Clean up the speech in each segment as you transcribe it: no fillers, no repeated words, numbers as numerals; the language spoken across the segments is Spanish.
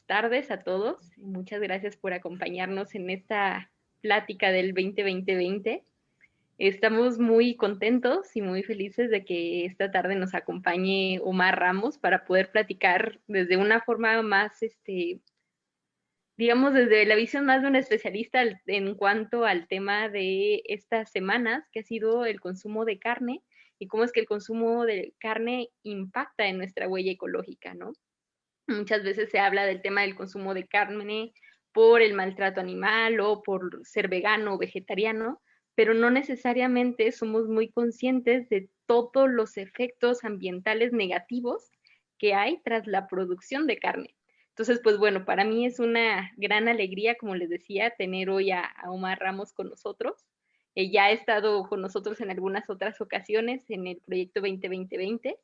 tardes a todos. Muchas gracias por acompañarnos en esta plática del 2020. Estamos muy contentos y muy felices de que esta tarde nos acompañe Omar Ramos para poder platicar desde una forma más, digamos, desde la visión más de un especialista en cuanto al tema de estas semanas, que ha sido el consumo de carne y cómo es que el consumo de carne impacta en nuestra huella ecológica, ¿no? Muchas veces se habla del tema del consumo de carne por el maltrato animal o por ser vegano o vegetariano, pero no necesariamente somos muy conscientes de todos los efectos ambientales negativos que hay tras la producción de carne. Entonces, pues bueno, para mí es una gran alegría, como les decía, tener hoy a Omar Ramos con nosotros. Ya ha estado con nosotros en algunas otras ocasiones en el proyecto 2020.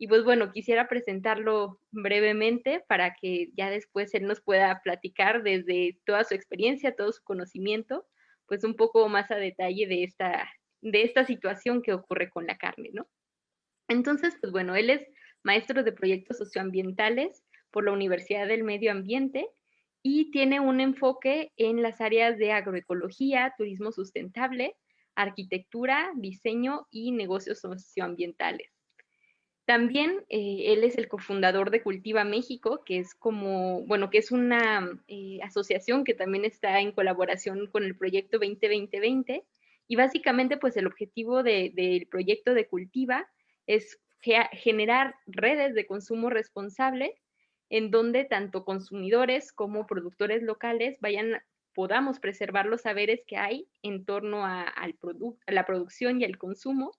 Y pues bueno, quisiera presentarlo brevemente para que ya después él nos pueda platicar desde toda su experiencia, todo su conocimiento, pues un poco más a detalle de esta situación que ocurre con la carne, ¿no? Entonces, pues bueno, él es maestro de proyectos socioambientales por la Universidad del Medio Ambiente y tiene un enfoque en las áreas de agroecología, turismo sustentable, arquitectura, diseño y negocios socioambientales. También él es el cofundador de Cultiva México, que es como, bueno, que es una asociación que también está en colaboración con el proyecto 2020. Y básicamente, pues el objetivo del proyecto de Cultiva es generar redes de consumo responsable en donde tanto consumidores como productores locales podamos preservar los saberes que hay en torno a la producción y al consumo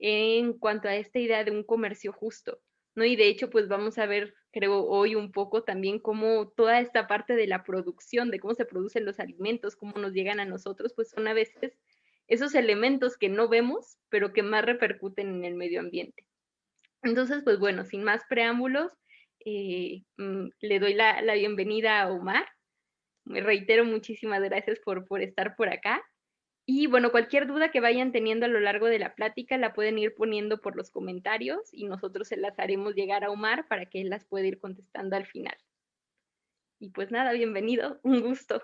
en cuanto a esta idea de un comercio justo, ¿no? Y de hecho, pues vamos a ver, creo, hoy un poco también cómo toda esta parte de la producción, de cómo se producen los alimentos, cómo nos llegan a nosotros, pues son a veces esos elementos que no vemos, pero que más repercuten en el medio ambiente. Entonces, pues bueno, sin más preámbulos, le doy la bienvenida a Omar. Me reitero, muchísimas gracias por estar por acá. Y bueno, cualquier duda que vayan teniendo a lo largo de la plática la pueden ir poniendo por los comentarios y nosotros se las haremos llegar a Omar para que él las pueda ir contestando al final. Y pues nada, bienvenido, un gusto.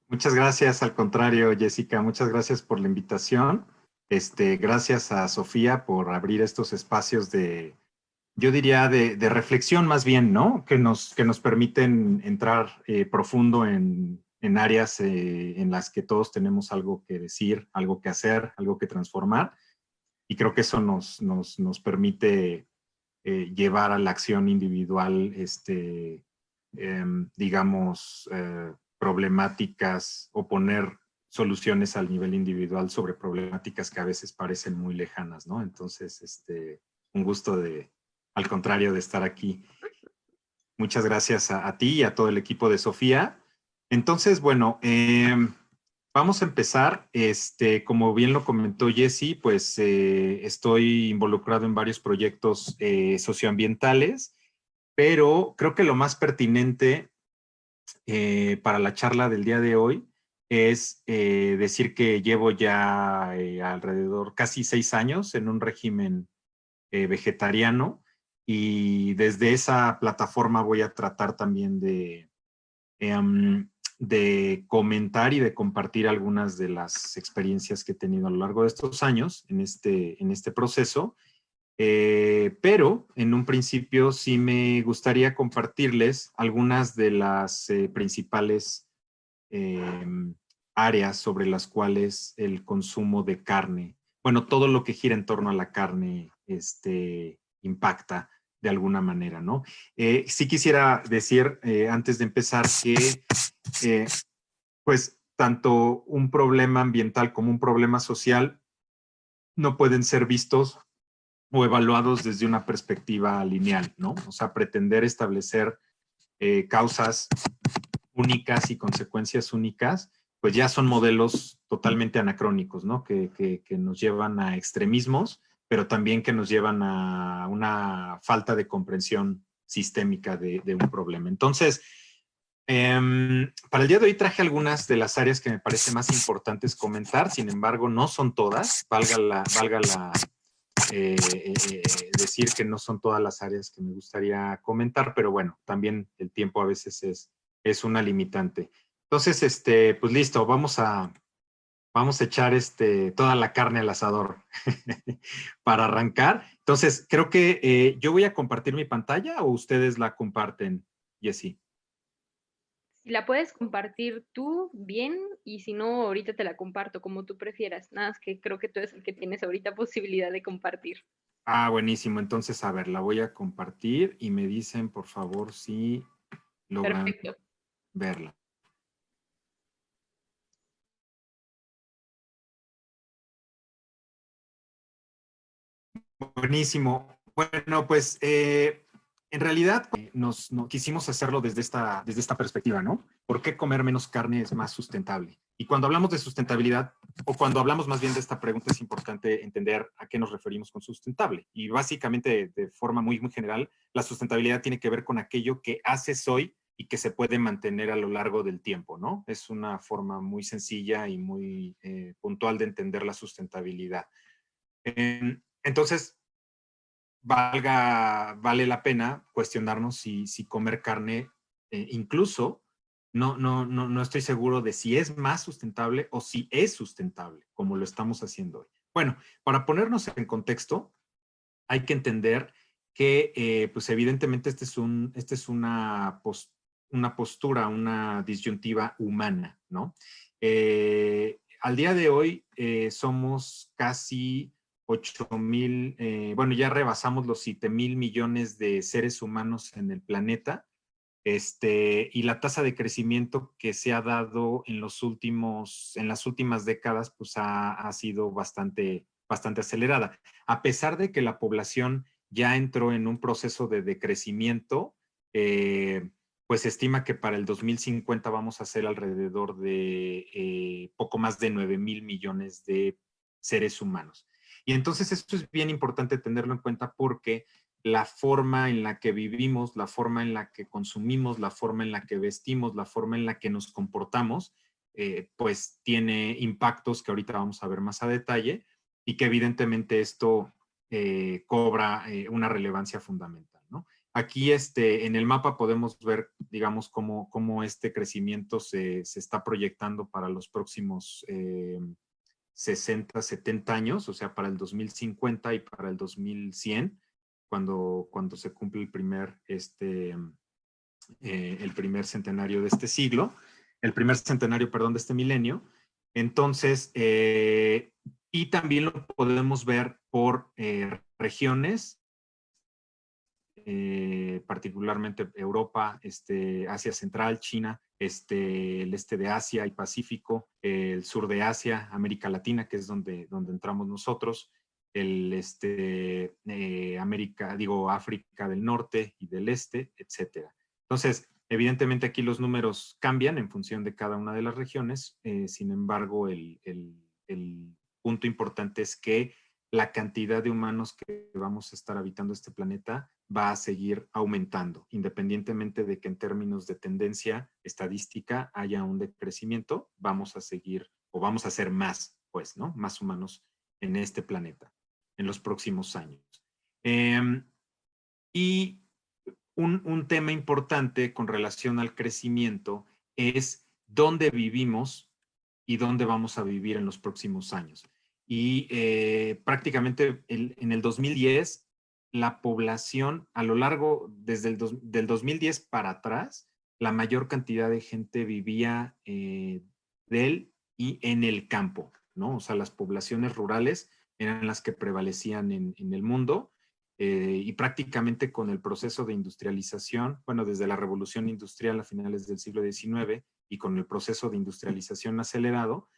Muchas gracias, al contrario, Jessica, muchas gracias por la invitación. Gracias a Sofía por abrir estos espacios yo diría, de reflexión más bien, ¿no? Que nos permiten entrar profundo en áreas en las que todos tenemos algo que decir, algo que hacer, algo que transformar. Y creo que eso nos permite llevar a la acción individual, digamos, problemáticas o poner soluciones al nivel individual sobre problemáticas que a veces parecen muy lejanas, ¿no? Entonces, un gusto al contrario, de estar aquí. Muchas gracias a ti y a todo el equipo de Sofía. Entonces, bueno, vamos a empezar. Como bien lo comentó Jessy, pues estoy involucrado en varios proyectos socioambientales, pero creo que lo más pertinente para la charla del día de hoy es decir que llevo ya alrededor casi 6 años en un régimen vegetariano, y desde esa plataforma voy a tratar también de comentar y de compartir algunas de las experiencias que he tenido a lo largo de estos años en este proceso. Pero en un principio sí me gustaría compartirles algunas de las principales áreas sobre las cuales el consumo de carne, bueno, todo lo que gira en torno a la carne, impacta de alguna manera, ¿no? Sí quisiera decir, antes de empezar, que pues tanto un problema ambiental como un problema social no pueden ser vistos o evaluados desde una perspectiva lineal, ¿no? O sea, pretender establecer causas únicas y consecuencias únicas, pues ya son modelos totalmente anacrónicos, ¿no? Que nos llevan a extremismos, pero también que nos llevan a una falta de comprensión sistémica de un problema. Entonces, para el día de hoy traje algunas de las áreas que me parece más importantes comentar, sin embargo, no son todas, valga decir que no son todas las áreas que me gustaría comentar, pero bueno, también el tiempo a veces es una limitante. Entonces, pues listo, vamos a echar toda la carne al asador para arrancar. Entonces, creo que yo voy a compartir mi pantalla o ustedes la comparten, Jessy. Si la puedes compartir tú, bien, y si no, ahorita te la comparto como tú prefieras. Nada más que creo que tú eres el que tienes ahorita posibilidad de compartir. Ah, buenísimo. Entonces, a ver, la voy a compartir y me dicen, por favor, si logran Perfecto. verla. Buenísimo. Bueno, pues en realidad quisimos hacerlo desde esta perspectiva, ¿no? ¿Por qué comer menos carne es más sustentable? Y cuando hablamos de sustentabilidad, o cuando hablamos más bien de esta pregunta, es importante entender a qué nos referimos con sustentable. Y básicamente, de forma muy, muy general, la sustentabilidad tiene que ver con aquello que haces hoy y que se puede mantener a lo largo del tiempo, ¿no? Es una forma muy sencilla y muy puntual de entender la sustentabilidad. Entonces, vale la pena cuestionarnos si comer carne, incluso, no estoy seguro de si es más sustentable o si es sustentable, como lo estamos haciendo hoy. Bueno, para ponernos en contexto, hay que entender que, pues evidentemente, esta es una postura, una disyuntiva humana, ¿no? Al día de hoy somos casi 8,000, bueno, ya rebasamos los 7,000 millones de seres humanos en el planeta, y la tasa de crecimiento que se ha dado en las últimas décadas, pues ha sido bastante acelerada. A pesar de que la población ya entró en un proceso de decrecimiento, pues se estima que para el 2050 vamos a ser alrededor de poco más de 9,000 millones de seres humanos. Y entonces esto es bien importante tenerlo en cuenta porque la forma en la que vivimos, la forma en la que consumimos, la forma en la que vestimos, la forma en la que nos comportamos, pues tiene impactos que ahorita vamos a ver más a detalle y que evidentemente esto cobra una relevancia fundamental, ¿no? Aquí en el mapa podemos ver, digamos, cómo este crecimiento se está proyectando para los próximos 60, 70 años, o sea, para el 2050 y para el 2100, cuando se cumple el primer centenario de este siglo, el primer centenario, perdón, de este milenio. Entonces, y también lo podemos ver por regiones, particularmente Europa, Asia Central, China, el este de Asia y Pacífico, el sur de Asia, América Latina, que es donde entramos nosotros, África del Norte y del Este, etcétera. Entonces, evidentemente aquí los números cambian en función de cada una de las regiones, sin embargo, el punto importante es que la cantidad de humanos que vamos a estar habitando este planeta va a seguir aumentando, independientemente de que en términos de tendencia estadística haya un decrecimiento, vamos a seguir o vamos a ser más, pues, ¿no? Más humanos en este planeta en los próximos años. Y un tema importante con relación al crecimiento es dónde vivimos y dónde vamos a vivir en los próximos años. Y prácticamente en el 2010, la población a lo largo, desde del 2010 para atrás, la mayor cantidad de gente vivía del y en el campo, ¿no? O sea, las poblaciones rurales eran las que prevalecían en el mundo, y prácticamente con el proceso de industrialización, bueno, desde la revolución industrial a finales del siglo XIX y con el proceso de industrialización acelerado,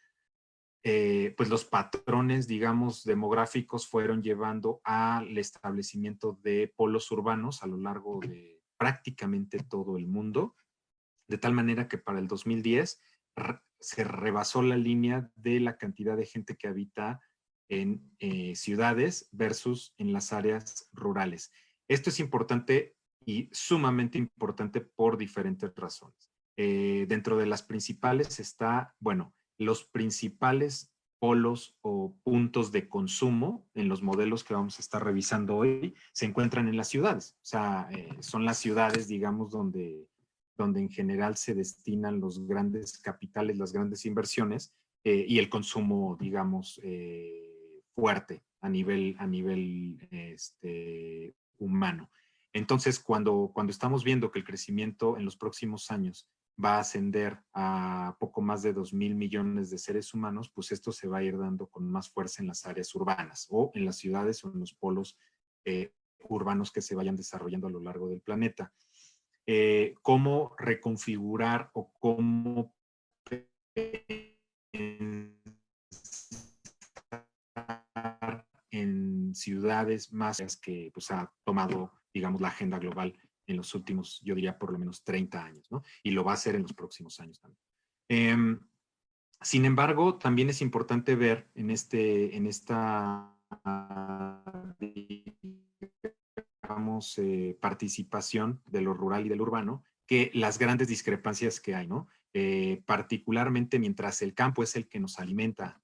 pues los patrones, digamos, demográficos fueron llevando al establecimiento de polos urbanos a lo largo de prácticamente todo el mundo, de tal manera que para el 2010 se rebasó la línea de la cantidad de gente que habita en ciudades versus en las áreas rurales. Esto es importante y sumamente importante por diferentes razones. Dentro de las principales está, bueno, los principales polos o puntos de consumo en los modelos que vamos a estar revisando hoy se encuentran en las ciudades. O sea, son las ciudades, digamos, donde en general se destinan los grandes capitales, las grandes inversiones y el consumo, digamos, fuerte a nivel humano. Entonces, cuando estamos viendo que el crecimiento en los próximos años va a ascender a poco más de 2,000 millones de seres humanos, pues esto se va a ir dando con más fuerza en las áreas urbanas o en las ciudades o en los polos urbanos que se vayan desarrollando a lo largo del planeta. Cómo reconfigurar o cómo en ciudades más que pues, ha tomado, digamos, la agenda global en los últimos, yo diría, por lo menos 30 años, ¿no? Y lo va a hacer en los próximos años también. Sin embargo, también es importante ver en esta digamos, participación de lo rural y del urbano, que las grandes discrepancias que hay, ¿no? Particularmente mientras el campo es el que nos alimenta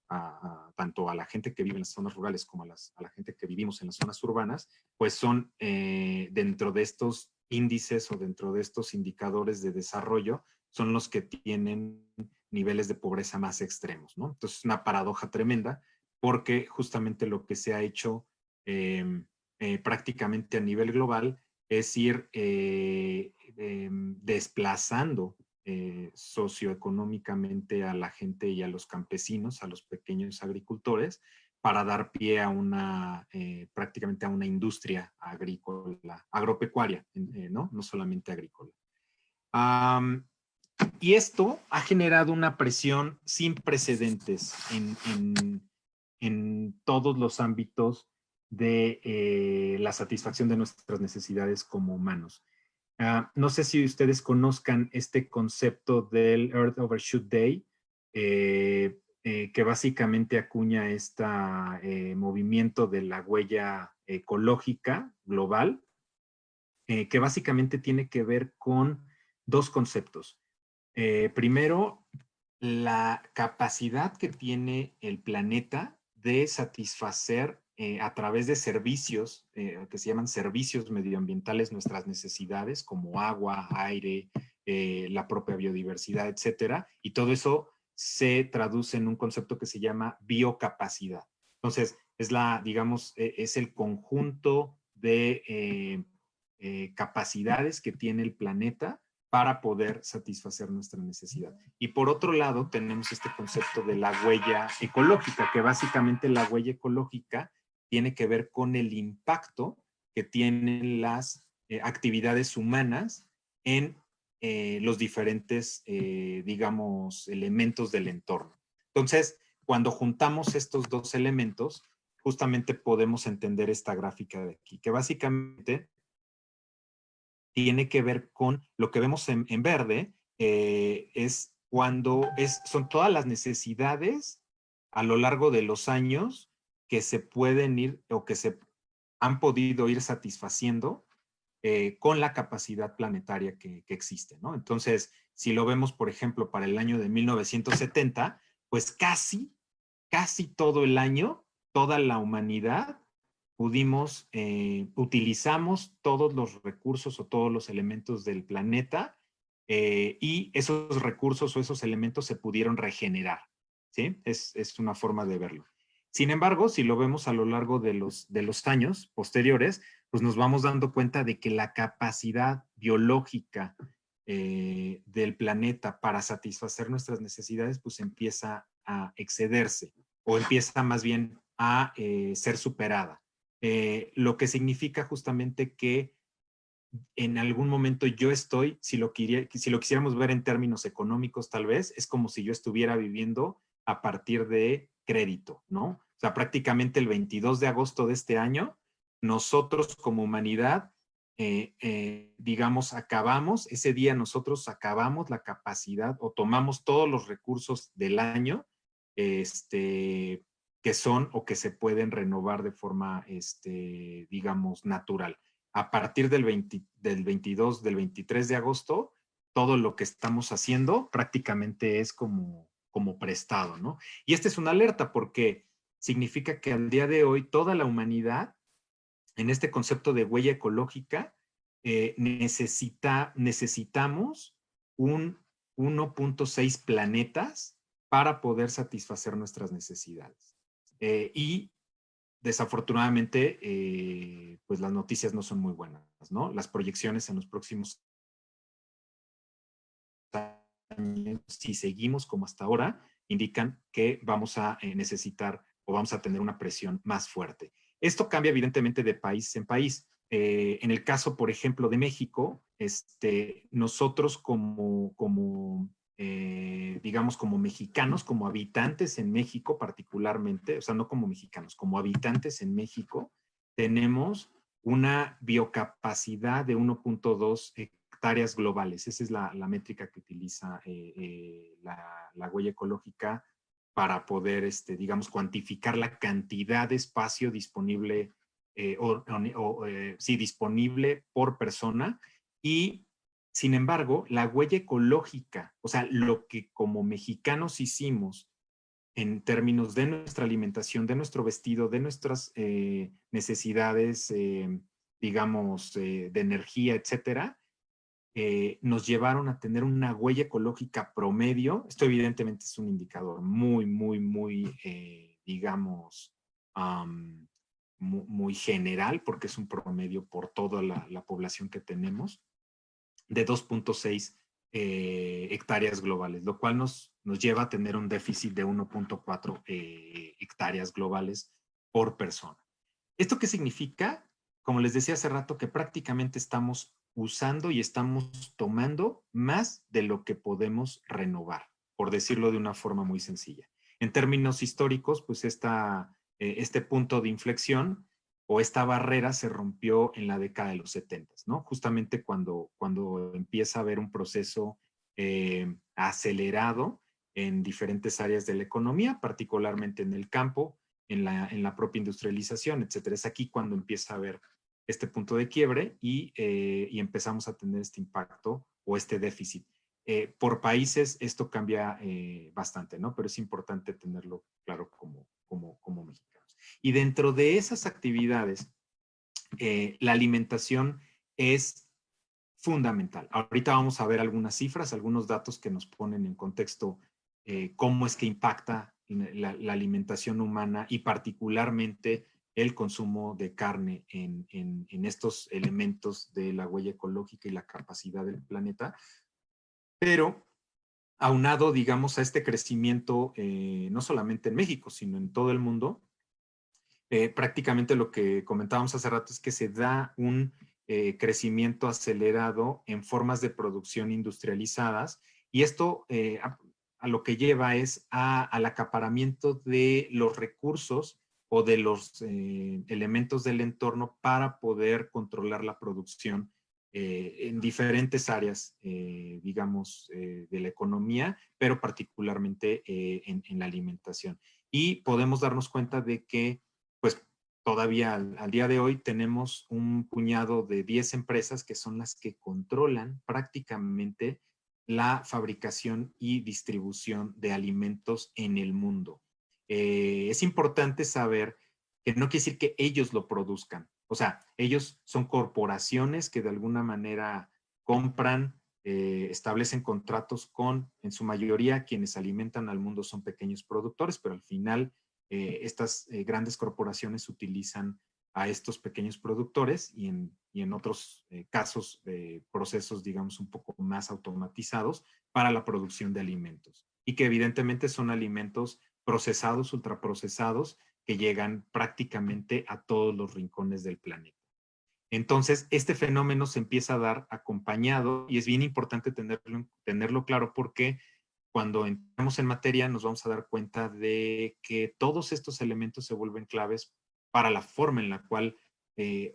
tanto a la gente que vive en las zonas rurales como a la gente que vivimos en las zonas urbanas, pues son dentro de estos índices o dentro de estos indicadores de desarrollo, son los que tienen niveles de pobreza más extremos, ¿no? Entonces es una paradoja tremenda porque justamente lo que se ha hecho prácticamente a nivel global es ir desplazando socioeconómicamente a la gente y a los campesinos, a los pequeños agricultores, para dar pie a prácticamente a una industria agrícola, agropecuaria, ¿no? No solamente agrícola. Y esto ha generado una presión sin precedentes en todos los ámbitos de la satisfacción de nuestras necesidades como humanos. No sé si ustedes conozcan este concepto del Earth Overshoot Day, que básicamente acuña este movimiento de la huella ecológica global, que básicamente tiene que ver con dos conceptos. Primero, la capacidad que tiene el planeta de satisfacer a través de servicios que se llaman servicios medioambientales nuestras necesidades como agua, aire, la propia biodiversidad, etcétera. Y todo eso se traduce en un concepto que se llama biocapacidad. Entonces, digamos, es el conjunto de capacidades que tiene el planeta para poder satisfacer nuestra necesidad. Y por otro lado, tenemos este concepto de la huella ecológica, que básicamente la huella ecológica tiene que ver con el impacto que tienen las actividades humanas en los diferentes, digamos, elementos del entorno. Entonces, cuando juntamos estos dos elementos, justamente podemos entender esta gráfica de aquí, que básicamente tiene que ver con lo que vemos en verde, es cuando son todas las necesidades a lo largo de los años que se pueden ir o que se han podido ir satisfaciendo con la capacidad planetaria que existe, ¿no? Entonces, si lo vemos, por ejemplo, para el año de 1970, pues casi todo el año, toda la humanidad utilizamos todos los recursos o todos los elementos del planeta y esos recursos o esos elementos se pudieron regenerar, ¿sí? Es una forma de verlo. Sin embargo, si lo vemos a lo largo de los años posteriores, pues nos vamos dando cuenta de que la capacidad biológica del planeta para satisfacer nuestras necesidades, pues empieza a excederse o empieza más bien a ser superada. Lo que significa justamente que en algún momento yo estoy, si lo quisiéramos ver en términos económicos tal vez, es como si yo estuviera viviendo a partir de crédito, ¿no? O sea, prácticamente el 22 de agosto de este año, nosotros como humanidad, digamos, ese día nosotros acabamos la capacidad o tomamos todos los recursos del año, que son o que se pueden renovar de forma, digamos, natural. A partir del 23 de agosto, todo lo que estamos haciendo prácticamente es como como prestado, ¿no? Y esta es una alerta porque significa que al día de hoy toda la humanidad, en este concepto de huella ecológica, necesitamos un 1.6 planetas para poder satisfacer nuestras necesidades. Y desafortunadamente, pues las noticias no son muy buenas, ¿no? Las proyecciones en los próximos años, si seguimos como hasta ahora, indican que vamos a necesitar o vamos a tener una presión más fuerte. Esto cambia evidentemente de país en país. En el caso, por ejemplo, de México, nosotros digamos, como mexicanos, como habitantes en México particularmente, o sea, no como mexicanos, como habitantes en México, tenemos una biocapacidad de 1.2 hectáreas globales. Esa es la métrica que utiliza la huella ecológica para poder, digamos, cuantificar la cantidad de espacio disponible, sí, disponible por persona. Y, sin embargo, la huella ecológica, o sea, lo que como mexicanos hicimos en términos de nuestra alimentación, de nuestro vestido, de nuestras necesidades, digamos, de energía, etcétera, nos llevaron a tener una huella ecológica promedio. Esto evidentemente es un indicador muy, digamos, muy general, porque es un promedio por toda la población que tenemos, de 2.6 hectáreas globales, lo cual nos lleva a tener un déficit de 1.4 hectáreas globales por persona. ¿Esto qué significa? Como les decía hace rato, que prácticamente estamos usando y estamos tomando más de lo que podemos renovar, por decirlo de una forma muy sencilla. En términos históricos, pues este punto de inflexión o esta barrera se rompió en la década de los 70, ¿no? Justamente cuando empieza a haber un proceso acelerado en diferentes áreas de la economía, particularmente en el campo, en la propia industrialización, etcétera. Es aquí cuando empieza a haber este punto de quiebre y empezamos a tener este impacto o este déficit. Por países esto cambia bastante, ¿no? Pero es importante tenerlo claro como mexicanos. Y dentro de esas actividades, la alimentación es fundamental. Ahorita vamos a ver algunas cifras, algunos datos que nos ponen en contexto cómo es que impacta la alimentación humana y particularmente el consumo de carne en estos elementos de la huella ecológica y la capacidad del planeta. Pero aunado, digamos, a este crecimiento, no solamente en México, sino en todo el mundo, prácticamente lo que comentábamos hace rato es que se da un crecimiento acelerado en formas de producción industrializadas y esto a lo que lleva es al acaparamiento de los recursos o de los elementos del entorno para poder controlar la producción en diferentes áreas, digamos, de la economía, pero particularmente en la alimentación. Y podemos darnos cuenta de que pues todavía al día de hoy tenemos un puñado de 10 empresas que son las que controlan prácticamente la fabricación y distribución de alimentos en el mundo. Es importante saber que no quiere decir que ellos lo produzcan. O sea, ellos son corporaciones que de alguna manera compran, establecen contratos con, en su mayoría, quienes alimentan al mundo son pequeños productores, pero al final estas grandes corporaciones utilizan a estos pequeños productores y en otros casos de procesos, digamos, un poco más automatizados para la producción de alimentos. Y que evidentemente son alimentos procesados, ultraprocesados, que llegan prácticamente a todos los rincones del planeta. Entonces, este fenómeno se empieza a dar acompañado y es bien importante tenerlo claro porque cuando entramos en materia nos vamos a dar cuenta de que todos estos elementos se vuelven claves para la forma en la cual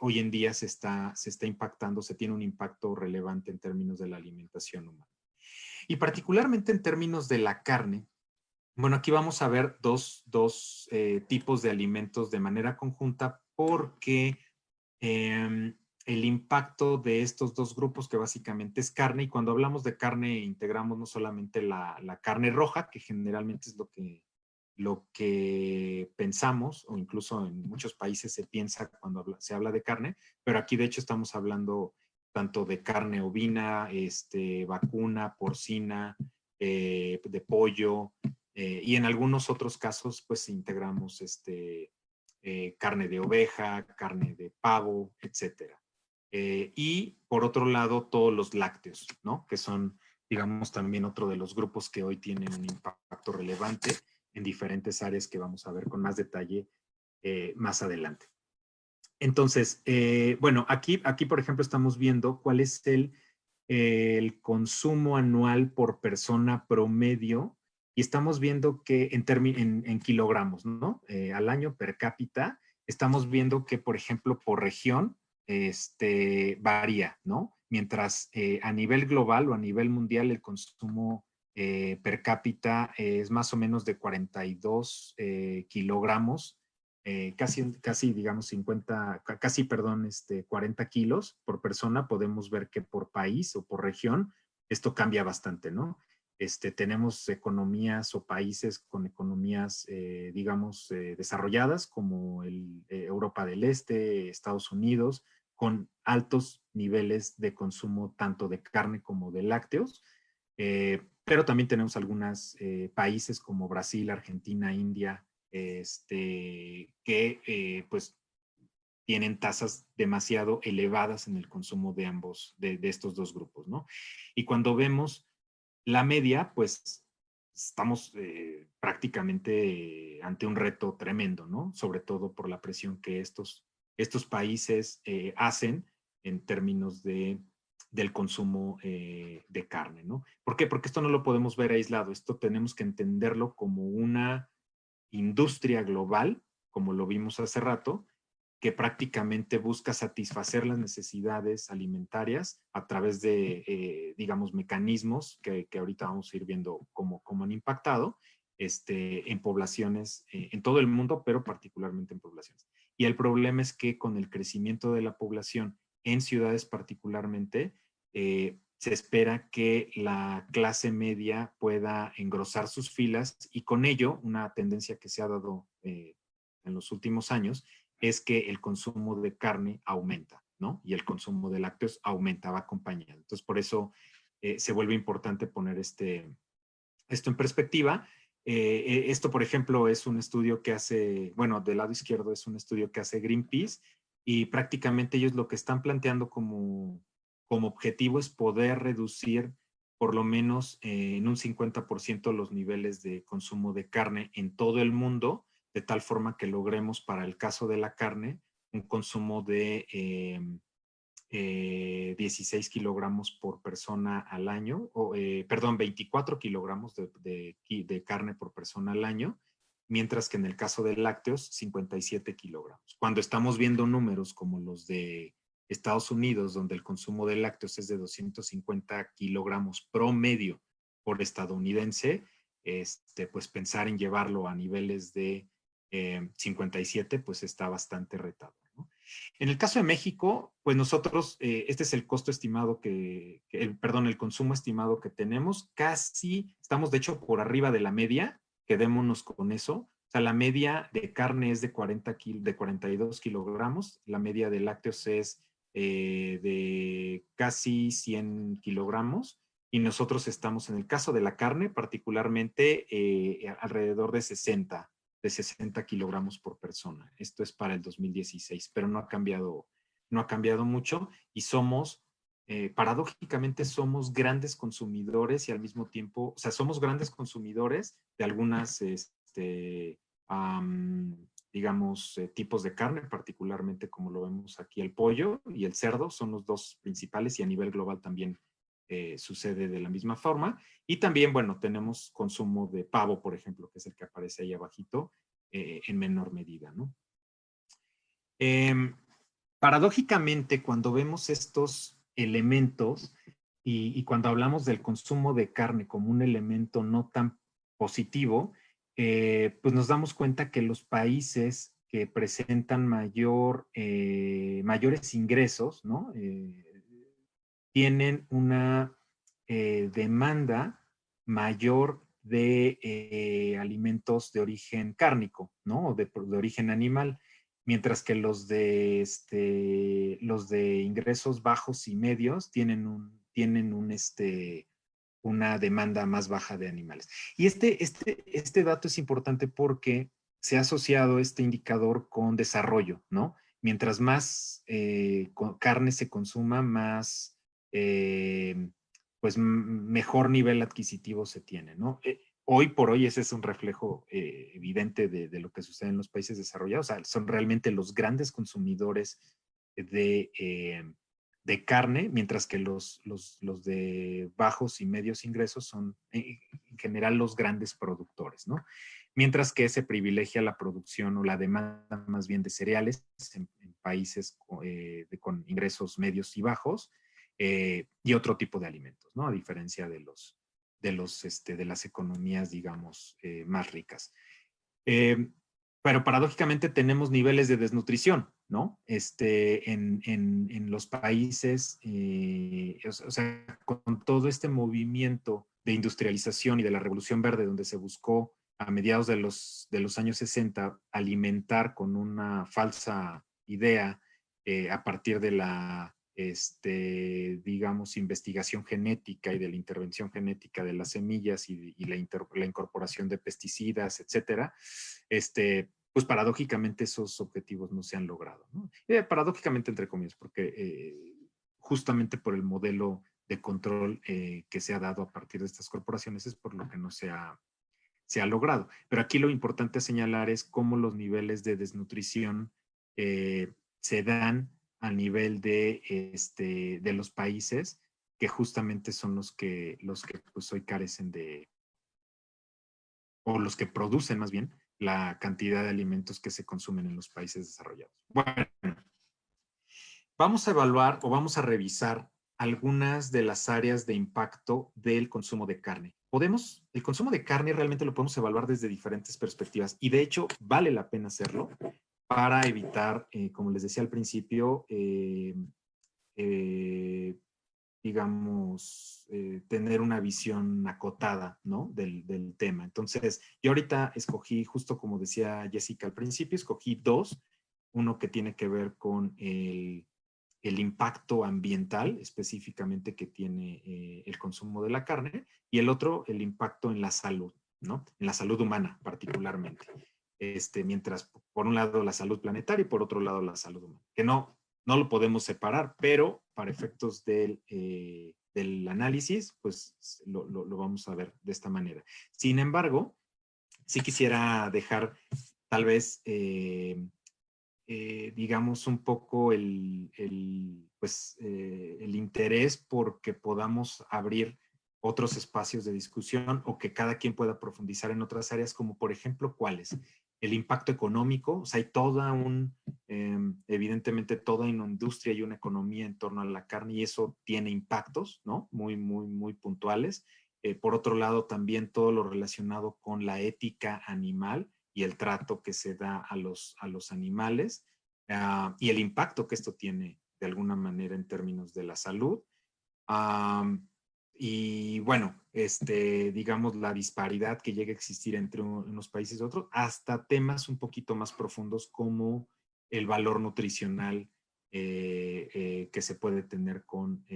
hoy en día se está impactando, se tiene un impacto relevante en términos de la alimentación humana. Y particularmente en términos de la carne, bueno, aquí vamos a ver dos tipos de alimentos de manera conjunta porque el impacto de estos dos grupos, que básicamente es carne, y cuando hablamos de carne integramos no solamente la carne roja, que generalmente es lo que pensamos, o incluso en muchos países se piensa cuando se habla de carne, pero aquí de hecho estamos hablando tanto de carne ovina, vacuna, porcina, de pollo, y en algunos otros casos pues integramos carne de oveja, carne de pavo, etcétera. Y por otro lado, todos los lácteos, ¿no? Que son, digamos, también otro de los grupos que hoy tienen un impacto relevante en diferentes áreas que vamos a ver con más detalle más adelante. Entonces, bueno, aquí, por ejemplo, estamos viendo cuál es el consumo anual por persona promedio y estamos viendo que en kilogramos, ¿no? Al año per cápita, estamos viendo que, por ejemplo, por región, varía, ¿no? Mientras a nivel global o a nivel mundial el consumo per cápita es más o menos de 42 kilogramos, casi, digamos, 40 kilos por persona. Podemos ver que por país o por región esto cambia bastante, ¿no? Tenemos economías o países con economías, digamos, desarrolladas, como Europa del Este, Estados Unidos, con altos niveles de consumo tanto de carne como de lácteos, pero también tenemos algunos países como Brasil, Argentina, India, que pues tienen tasas demasiado elevadas en el consumo de ambos, de estos dos grupos, ¿no? Y cuando vemos la media, pues estamos prácticamente ante un reto tremendo, ¿no? Sobre todo por la presión que estos países hacen en términos del consumo de carne, ¿no? ¿Por qué? Porque esto no lo podemos ver aislado, esto tenemos que entenderlo como una industria global, como lo vimos hace rato, que prácticamente busca satisfacer las necesidades alimentarias a través de, digamos, mecanismos que ahorita vamos a ir viendo cómo han impactado en poblaciones, en todo el mundo, pero particularmente en poblaciones. Y el problema es que con el crecimiento de la población en ciudades particularmente, se espera que la clase media pueda engrosar sus filas y con ello una tendencia que se ha dado en los últimos años es que el consumo de carne aumenta, ¿no? Y el consumo de lácteos aumenta, va acompañado. Entonces, por eso se vuelve importante poner esto en perspectiva. Esto, por ejemplo, es un estudio que hace, bueno, del lado izquierdo es un estudio que hace Greenpeace y prácticamente ellos lo que están planteando como objetivo es poder reducir por lo menos en un 50% los niveles de consumo de carne en todo el mundo, de tal forma que logremos para el caso de la carne un consumo de 16 kilogramos por persona al año, o perdón, 24 kilogramos de carne por persona al año, mientras que en el caso de lácteos, 57 kilogramos. Cuando estamos viendo números como los de Estados Unidos, donde el consumo de lácteos es de 250 kilogramos promedio por estadounidense, pues pensar en llevarlo a niveles de 57, pues está bastante retado, ¿no? En el caso de México, pues nosotros, este es el costo estimado perdón, el consumo estimado que tenemos. Casi estamos, de hecho, por arriba de la media. Quedémonos con eso. O sea, la media de carne es de 42 kilogramos. La media de lácteos es de casi 100 kilogramos. Y nosotros estamos, en el caso de la carne, particularmente, alrededor de 60 kilogramos por persona. Esto es para el 2016, pero no ha cambiado mucho y paradójicamente somos grandes consumidores y al mismo tiempo, o sea, somos grandes consumidores de algunas, digamos, tipos de carne, particularmente como lo vemos aquí, el pollo y el cerdo son los dos principales y a nivel global también sucede de la misma forma. Y también, bueno, tenemos consumo de pavo, por ejemplo, que es el que aparece ahí abajito, en menor medida, ¿no? Paradójicamente, cuando vemos estos elementos y cuando hablamos del consumo de carne como un elemento no tan positivo, pues nos damos cuenta que los países que presentan mayores ingresos, ¿no? Tienen una demanda mayor de alimentos de origen cárnico, ¿no? O de origen animal, mientras que los de ingresos bajos y medios tienen una demanda más baja de animales. Y este dato es importante porque se ha asociado este indicador con desarrollo, ¿no? Mientras más carne se consuma, más pues mejor nivel adquisitivo se tiene, ¿no? Hoy por hoy ese es un reflejo evidente de lo que sucede en los países desarrollados. O sea, son realmente los grandes consumidores de, de carne, mientras que los de bajos y medios ingresos son en general los grandes productores, ¿no? Mientras que se privilegia la producción o la demanda más bien de cereales en países con ingresos medios y bajos, y otro tipo de alimentos, ¿no? A diferencia de las economías, digamos, más ricas. Pero paradójicamente tenemos niveles de desnutrición, ¿no? En los países, o sea, con todo este movimiento de industrialización y de la Revolución Verde, donde se buscó a mediados de los años 60 alimentar con una falsa idea a partir de la digamos, investigación genética y de la intervención genética de las semillas y la incorporación de pesticidas, etcétera, pues paradójicamente esos objetivos no se han logrado, ¿no? Paradójicamente, entre comillas, porque justamente por el modelo de control que se ha dado a partir de estas corporaciones es por lo que no se ha logrado. Pero aquí lo importante a señalar es cómo los niveles de desnutrición se dan a nivel de los países que justamente son los que pues hoy carecen o los que producen más bien la cantidad de alimentos que se consumen en los países desarrollados. Bueno, vamos a evaluar o vamos a revisar algunas de las áreas de impacto del consumo de carne. El consumo de carne realmente lo podemos evaluar desde diferentes perspectivas y de hecho vale la pena hacerlo para evitar, como les decía al principio, digamos, tener una visión acotada, ¿no? Del tema. Entonces, yo ahorita escogí, justo como decía Jessica al principio, escogí dos. Uno que tiene que ver con el impacto ambiental específicamente que tiene el consumo de la carne y el otro, el impacto en la salud, ¿no? En la salud humana particularmente. Mientras por un lado la salud planetaria y por otro lado la salud humana, que no lo podemos separar, pero para efectos del análisis, pues lo vamos a ver de esta manera. Sin embargo, sí quisiera dejar tal vez digamos, un poco pues, el interés porque podamos abrir otros espacios de discusión o que cada quien pueda profundizar en otras áreas, como por ejemplo, ¿cuáles? El impacto económico, o sea, hay evidentemente toda una industria y una economía en torno a la carne y eso tiene impactos, ¿no? Muy, muy, muy puntuales. Por otro lado, también todo lo relacionado con la ética animal y el trato que se da a los animales y el impacto que esto tiene de alguna manera en términos de la salud. Y bueno, digamos, la disparidad que llega a existir entre unos países y otros, hasta temas un poquito más profundos como el valor nutricional que se puede tener con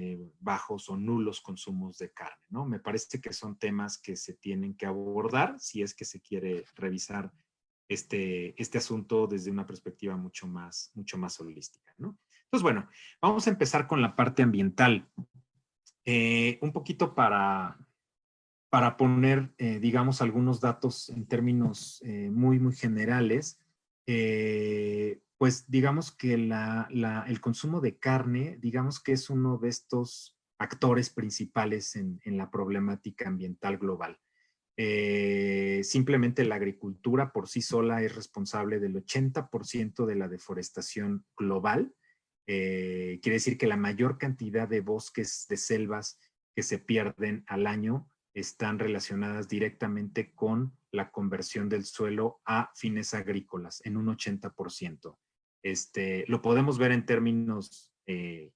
bajos o nulos consumos de carne, ¿no? Me parece que son temas que se tienen que abordar si es que se quiere revisar este asunto desde una perspectiva mucho más holística, ¿no? Entonces, bueno, vamos a empezar con la parte ambiental. Un poquito para poner, digamos, algunos datos en términos muy, muy generales, pues digamos que el consumo de carne, digamos que es uno de estos actores principales en la problemática ambiental global. Simplemente la agricultura por sí sola es responsable del 80% de la deforestación global. Quiere decir que la mayor cantidad de bosques, de selvas que se pierden al año están relacionadas directamente con la conversión del suelo a fines agrícolas en un 80%. Lo podemos ver en términos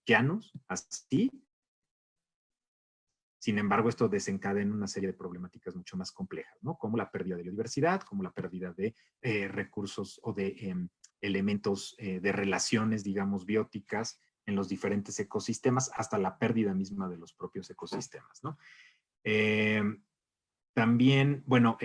llanos, así. Sin embargo, esto desencadena una serie de problemáticas mucho más complejas, ¿no? Como la pérdida de biodiversidad, como la pérdida de recursos o de elementos de relaciones, digamos, bióticas en los diferentes ecosistemas, hasta la pérdida misma de los propios ecosistemas, ¿no? También, bueno,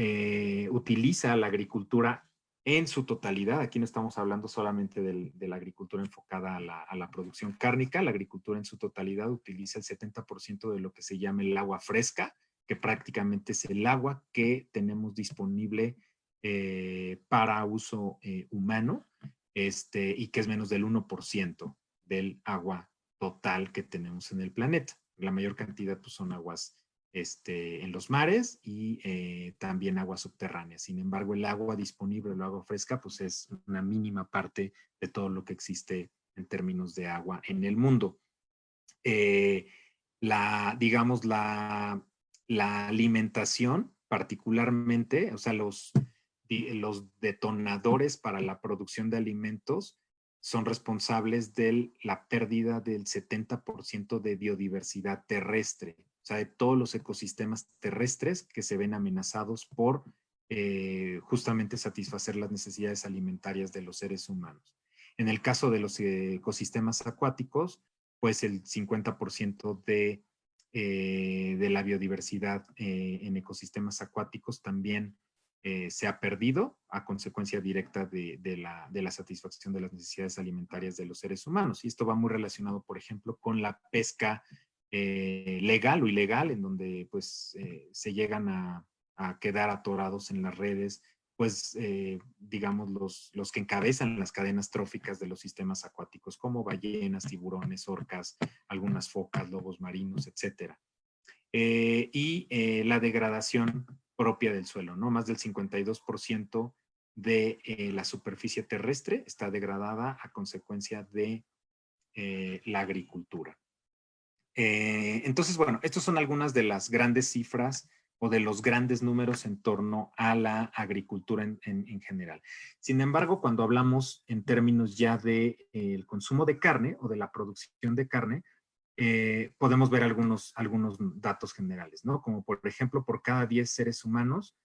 utiliza la agricultura en su totalidad. Aquí no estamos hablando solamente de la agricultura enfocada a la producción cárnica. La agricultura en su totalidad utiliza el 70% de lo que se llama el agua fresca, que prácticamente es el agua que tenemos disponible para uso humano, y que es menos del 1% del agua total que tenemos en el planeta. La mayor cantidad pues, son aguas en los mares y también aguas subterráneas. Sin embargo, el agua disponible, el agua fresca, pues es una mínima parte de todo lo que existe en términos de agua en el mundo. Digamos, la alimentación, particularmente, o sea, los detonadores para la producción de alimentos son responsables de la pérdida del 70% de biodiversidad terrestre, o sea, de todos los ecosistemas terrestres que se ven amenazados por justamente satisfacer las necesidades alimentarias de los seres humanos. En el caso de los ecosistemas acuáticos, pues el 50% de la biodiversidad en ecosistemas acuáticos también se ha perdido a consecuencia directa de la satisfacción de las necesidades alimentarias de los seres humanos. Y esto va muy relacionado, por ejemplo, con la pesca legal o ilegal, en donde pues se llegan a quedar atorados en las redes, pues digamos los que encabezan las cadenas tróficas de los sistemas acuáticos, como ballenas, tiburones, orcas, algunas focas, lobos marinos, etcétera. La degradación propia del suelo, ¿no? Más del 52% de la superficie terrestre está degradada a consecuencia de la agricultura. Entonces, bueno, estas son algunas de las grandes cifras o de los grandes números en torno a la agricultura en general. Sin embargo, cuando hablamos en términos ya del consumo de carne o de la producción de carne, podemos ver algunos datos generales, ¿no? Como por ejemplo, por cada 10 seres humanos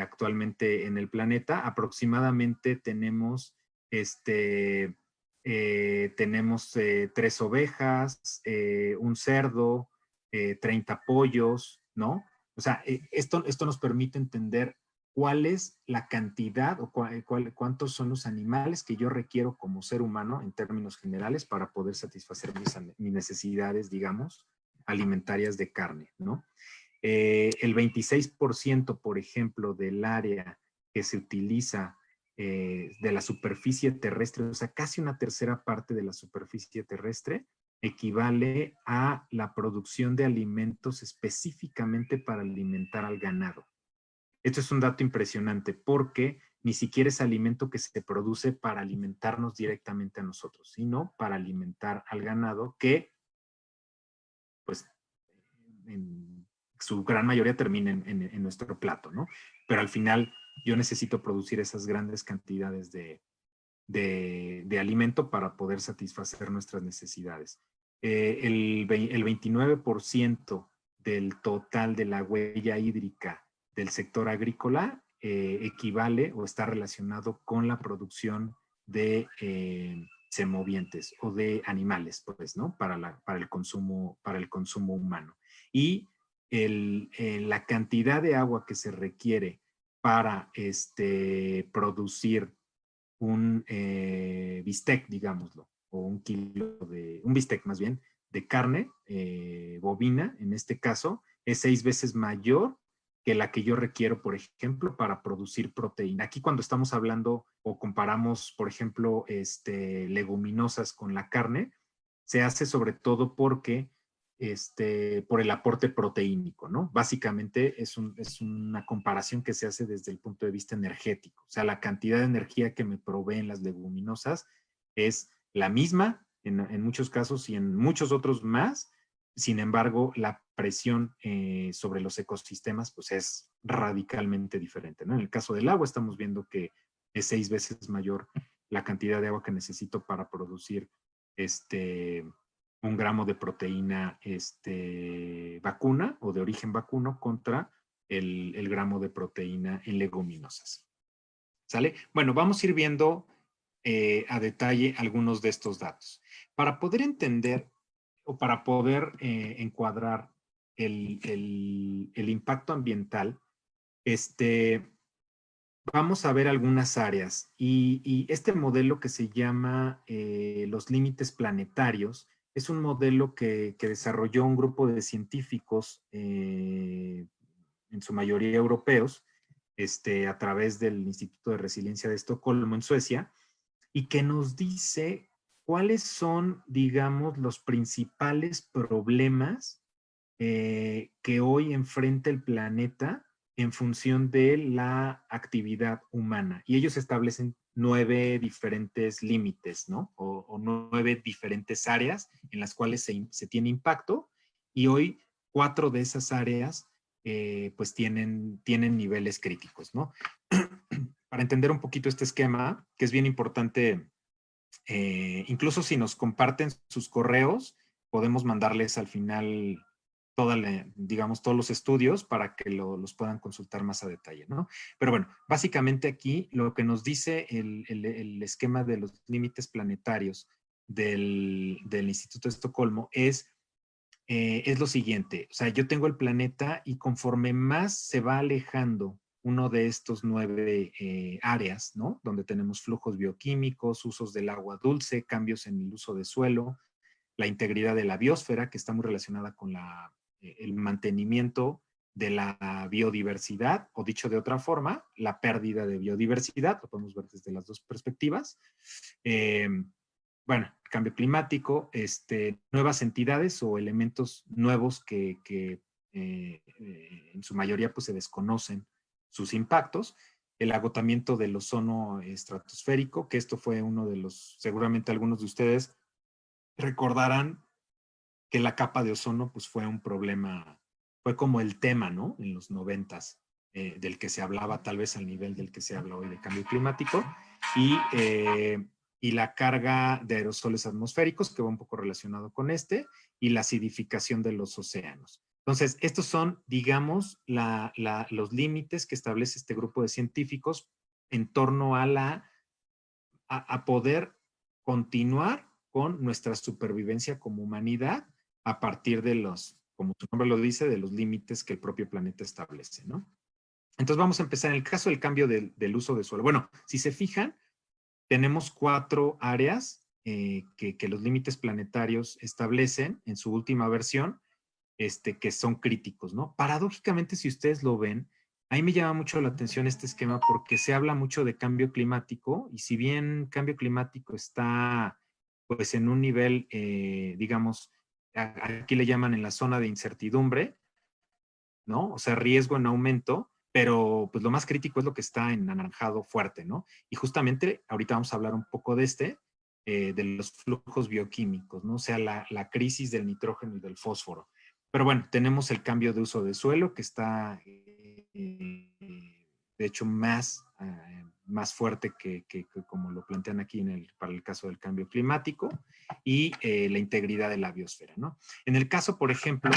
actualmente en el planeta, aproximadamente tenemos tenemos 3 ovejas, un cerdo, 30 pollos, ¿no? O sea, esto nos permite entender cuál es la cantidad o cuántos son los animales que yo requiero como ser humano en términos generales para poder satisfacer mis necesidades, digamos, alimentarias de carne, ¿no? El 26%, por ejemplo, del área que se utiliza de la superficie terrestre, o sea, casi una tercera parte de la superficie terrestre, equivale a la producción de alimentos específicamente para alimentar al ganado. Esto es un dato impresionante porque ni siquiera es alimento que se produce para alimentarnos directamente a nosotros, sino para alimentar al ganado que, pues, en su gran mayoría termina en nuestro plato, ¿no? Pero al final yo necesito producir esas grandes cantidades de alimento para poder satisfacer nuestras necesidades. El 29% del total de la huella hídrica del sector agrícola equivale o está relacionado con la producción de semovientes o de animales, pues, ¿no? Para el consumo humano. Y la cantidad de agua que se requiere para producir un bistec, digámoslo, o un bistec más bien, de carne bovina, en este caso, es 6 veces mayor que la que yo requiero, por ejemplo, para producir proteína. Aquí cuando estamos hablando o comparamos, por ejemplo, leguminosas con la carne, se hace sobre todo porque por el aporte proteínico, ¿no? Básicamente es una comparación que se hace desde el punto de vista energético. O sea, la cantidad de energía que me proveen las leguminosas es la misma en muchos casos y en muchos otros más. Sin embargo, la presión sobre los ecosistemas pues es radicalmente diferente, ¿no? En el caso del agua estamos viendo que es 6 veces mayor la cantidad de agua que necesito para producir 1 gramo de proteína vacuna o de origen vacuno contra el gramo de proteína en leguminosas. ¿Sale? Bueno, vamos a ir viendo a detalle algunos de estos datos. Para poder entender o para poder encuadrar el impacto ambiental, vamos a ver algunas áreas y este modelo que se llama los límites planetarios es un modelo que desarrolló un grupo de científicos, en su mayoría europeos, a través del Instituto de Resiliencia de Estocolmo en Suecia, y que nos dice cuáles son, digamos, los principales problemas que hoy enfrenta el planeta en función de la actividad humana. Y ellos establecen 9 diferentes límites, ¿no? O 9 diferentes áreas en las cuales se tiene impacto, y hoy 4 de esas áreas pues tienen niveles críticos, ¿no? Para entender un poquito este esquema, que es bien importante, incluso si nos comparten sus correos, podemos mandarles al final digamos, todos los estudios para que los puedan consultar más a detalle, ¿no? Pero bueno, básicamente aquí lo que nos dice el esquema de los límites planetarios del Instituto de Estocolmo es lo siguiente. O sea, yo tengo el planeta y conforme más se va alejando uno de estos 9 áreas, ¿no? Donde tenemos flujos bioquímicos, usos del agua dulce, cambios en el uso de suelo, la integridad de la biosfera, que está muy relacionada con el mantenimiento de la biodiversidad, o dicho de otra forma, la pérdida de biodiversidad, lo podemos ver desde las dos perspectivas. Bueno, cambio climático, nuevas entidades o elementos nuevos que en su mayoría pues se desconocen sus impactos, el agotamiento del ozono estratosférico, que esto fue uno de los, seguramente algunos de ustedes recordarán que la capa de ozono pues fue un problema, fue como el tema, ¿no? En los 90s, del que se hablaba tal vez al nivel del que se habla hoy de cambio climático, y la carga de aerosoles atmosféricos, que va un poco relacionado con y la acidificación de los océanos. Entonces, estos son, digamos, los límites que establece este grupo de científicos en torno a poder continuar con nuestra supervivencia como humanidad a partir de como su nombre lo dice, de los límites que el propio planeta establece, ¿no? Entonces vamos a empezar en el caso del cambio del uso de suelo. Bueno, si se fijan, tenemos 4 áreas que los límites planetarios establecen en su última versión, que son críticos, ¿no? Paradójicamente, si ustedes lo ven, ahí me llama mucho la atención este esquema porque se habla mucho de cambio climático, y si bien cambio climático está pues en un nivel, digamos, aquí le llaman en la zona de incertidumbre, ¿no? O sea, riesgo en aumento, pero pues lo más crítico es lo que está en anaranjado fuerte, ¿no? Y justamente ahorita vamos a hablar un poco de los flujos bioquímicos, ¿no? O sea, la crisis del nitrógeno y del fósforo. Pero bueno, tenemos el cambio de uso de suelo que está, de hecho, más fuerte que como lo plantean aquí para el caso del cambio climático, y la integridad de la biosfera, ¿no? En el caso, por ejemplo,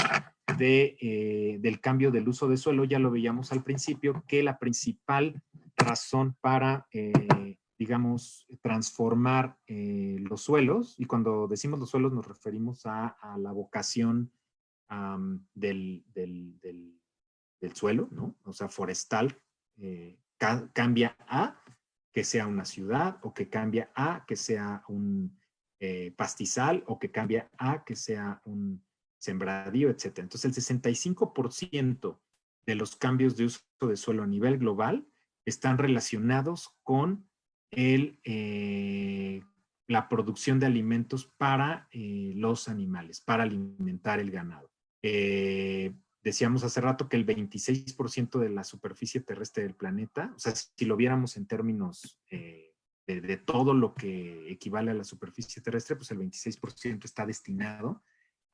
del cambio del uso de suelo, ya lo veíamos al principio, que la principal razón para, digamos, transformar los suelos, y cuando decimos los suelos nos referimos a la vocación del suelo, ¿no? O sea, forestal, cambia a que sea una ciudad, o que cambia a que sea un pastizal, o que cambia a que sea un sembradío, etc. Entonces, el 65% de los cambios de uso de suelo a nivel global están relacionados con la producción de alimentos para los animales, para alimentar el ganado. Decíamos hace rato que el 26% de la superficie terrestre del planeta, o sea, si lo viéramos en términos de todo lo que equivale a la superficie terrestre, pues el 26% está destinado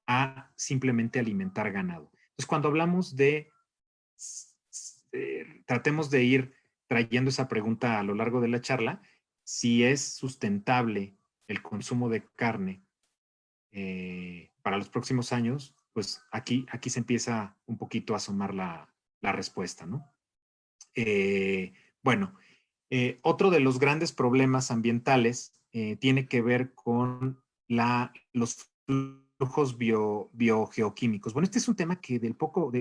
a simplemente alimentar ganado. Entonces, cuando hablamos de, tratemos de ir trayendo esa pregunta a lo largo de la charla, si es sustentable el consumo de carne para los próximos años, pues aquí se empieza un poquito a asomar la respuesta, ¿no? Bueno, otro de los grandes problemas ambientales tiene que ver con los flujos biogeoquímicos. Bueno, este es un tema que de poco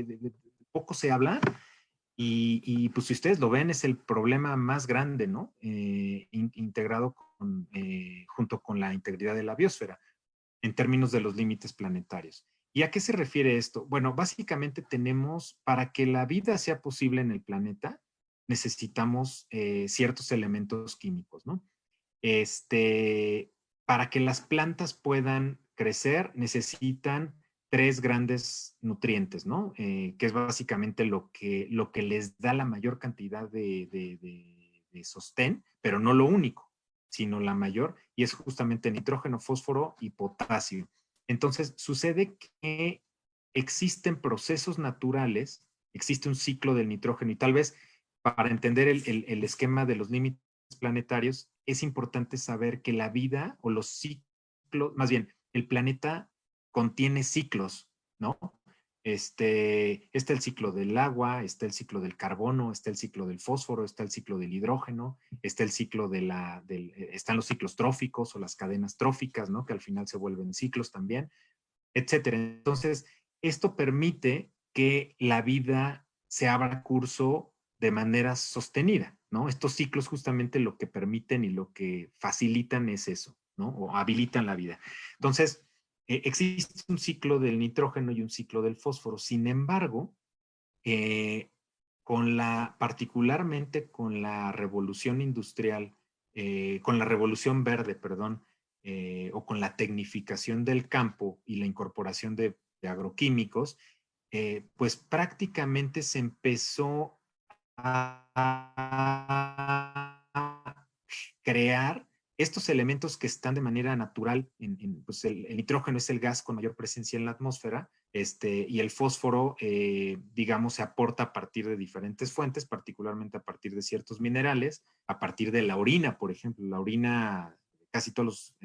se habla y, pues si ustedes lo ven es el problema más grande, ¿no? Integrado junto con la integridad de la biosfera en términos de los límites planetarios. ¿Y a qué se refiere esto? Bueno, básicamente tenemos, para que la vida sea posible en el planeta, necesitamos ciertos elementos químicos, ¿no? Para que las plantas puedan crecer, necesitan tres grandes nutrientes, ¿no? Que es básicamente lo que les da la mayor cantidad de sostén, pero no lo único, sino la mayor, y es justamente nitrógeno, fósforo y potasio. Entonces, sucede que existen procesos naturales, existe un ciclo del nitrógeno, y tal vez para entender el esquema de los límites planetarios, es importante saber que la vida o los ciclos, más bien, el planeta contiene ciclos, ¿no? Está el ciclo del agua, está el ciclo del carbono, está el ciclo del fósforo, está el ciclo del hidrógeno, está el ciclo están los ciclos tróficos o las cadenas tróficas, ¿no? Que al final se vuelven ciclos también, etcétera. Entonces, esto permite que la vida se abra curso de manera sostenida, ¿no? Estos ciclos justamente lo que permiten y lo que facilitan es eso, ¿no? O habilitan la vida. Entonces, existe un ciclo del nitrógeno y un ciclo del fósforo. Sin embargo, particularmente con la revolución industrial, con la revolución verde, perdón, o con la tecnificación del campo y la incorporación de agroquímicos, pues prácticamente se empezó a crear estos elementos que están de manera natural, pues el nitrógeno es el gas con mayor presencia en la atmósfera, y el fósforo, digamos, se aporta a partir de diferentes fuentes, particularmente a partir de ciertos minerales, a partir de la orina, por ejemplo, la orina, casi todos los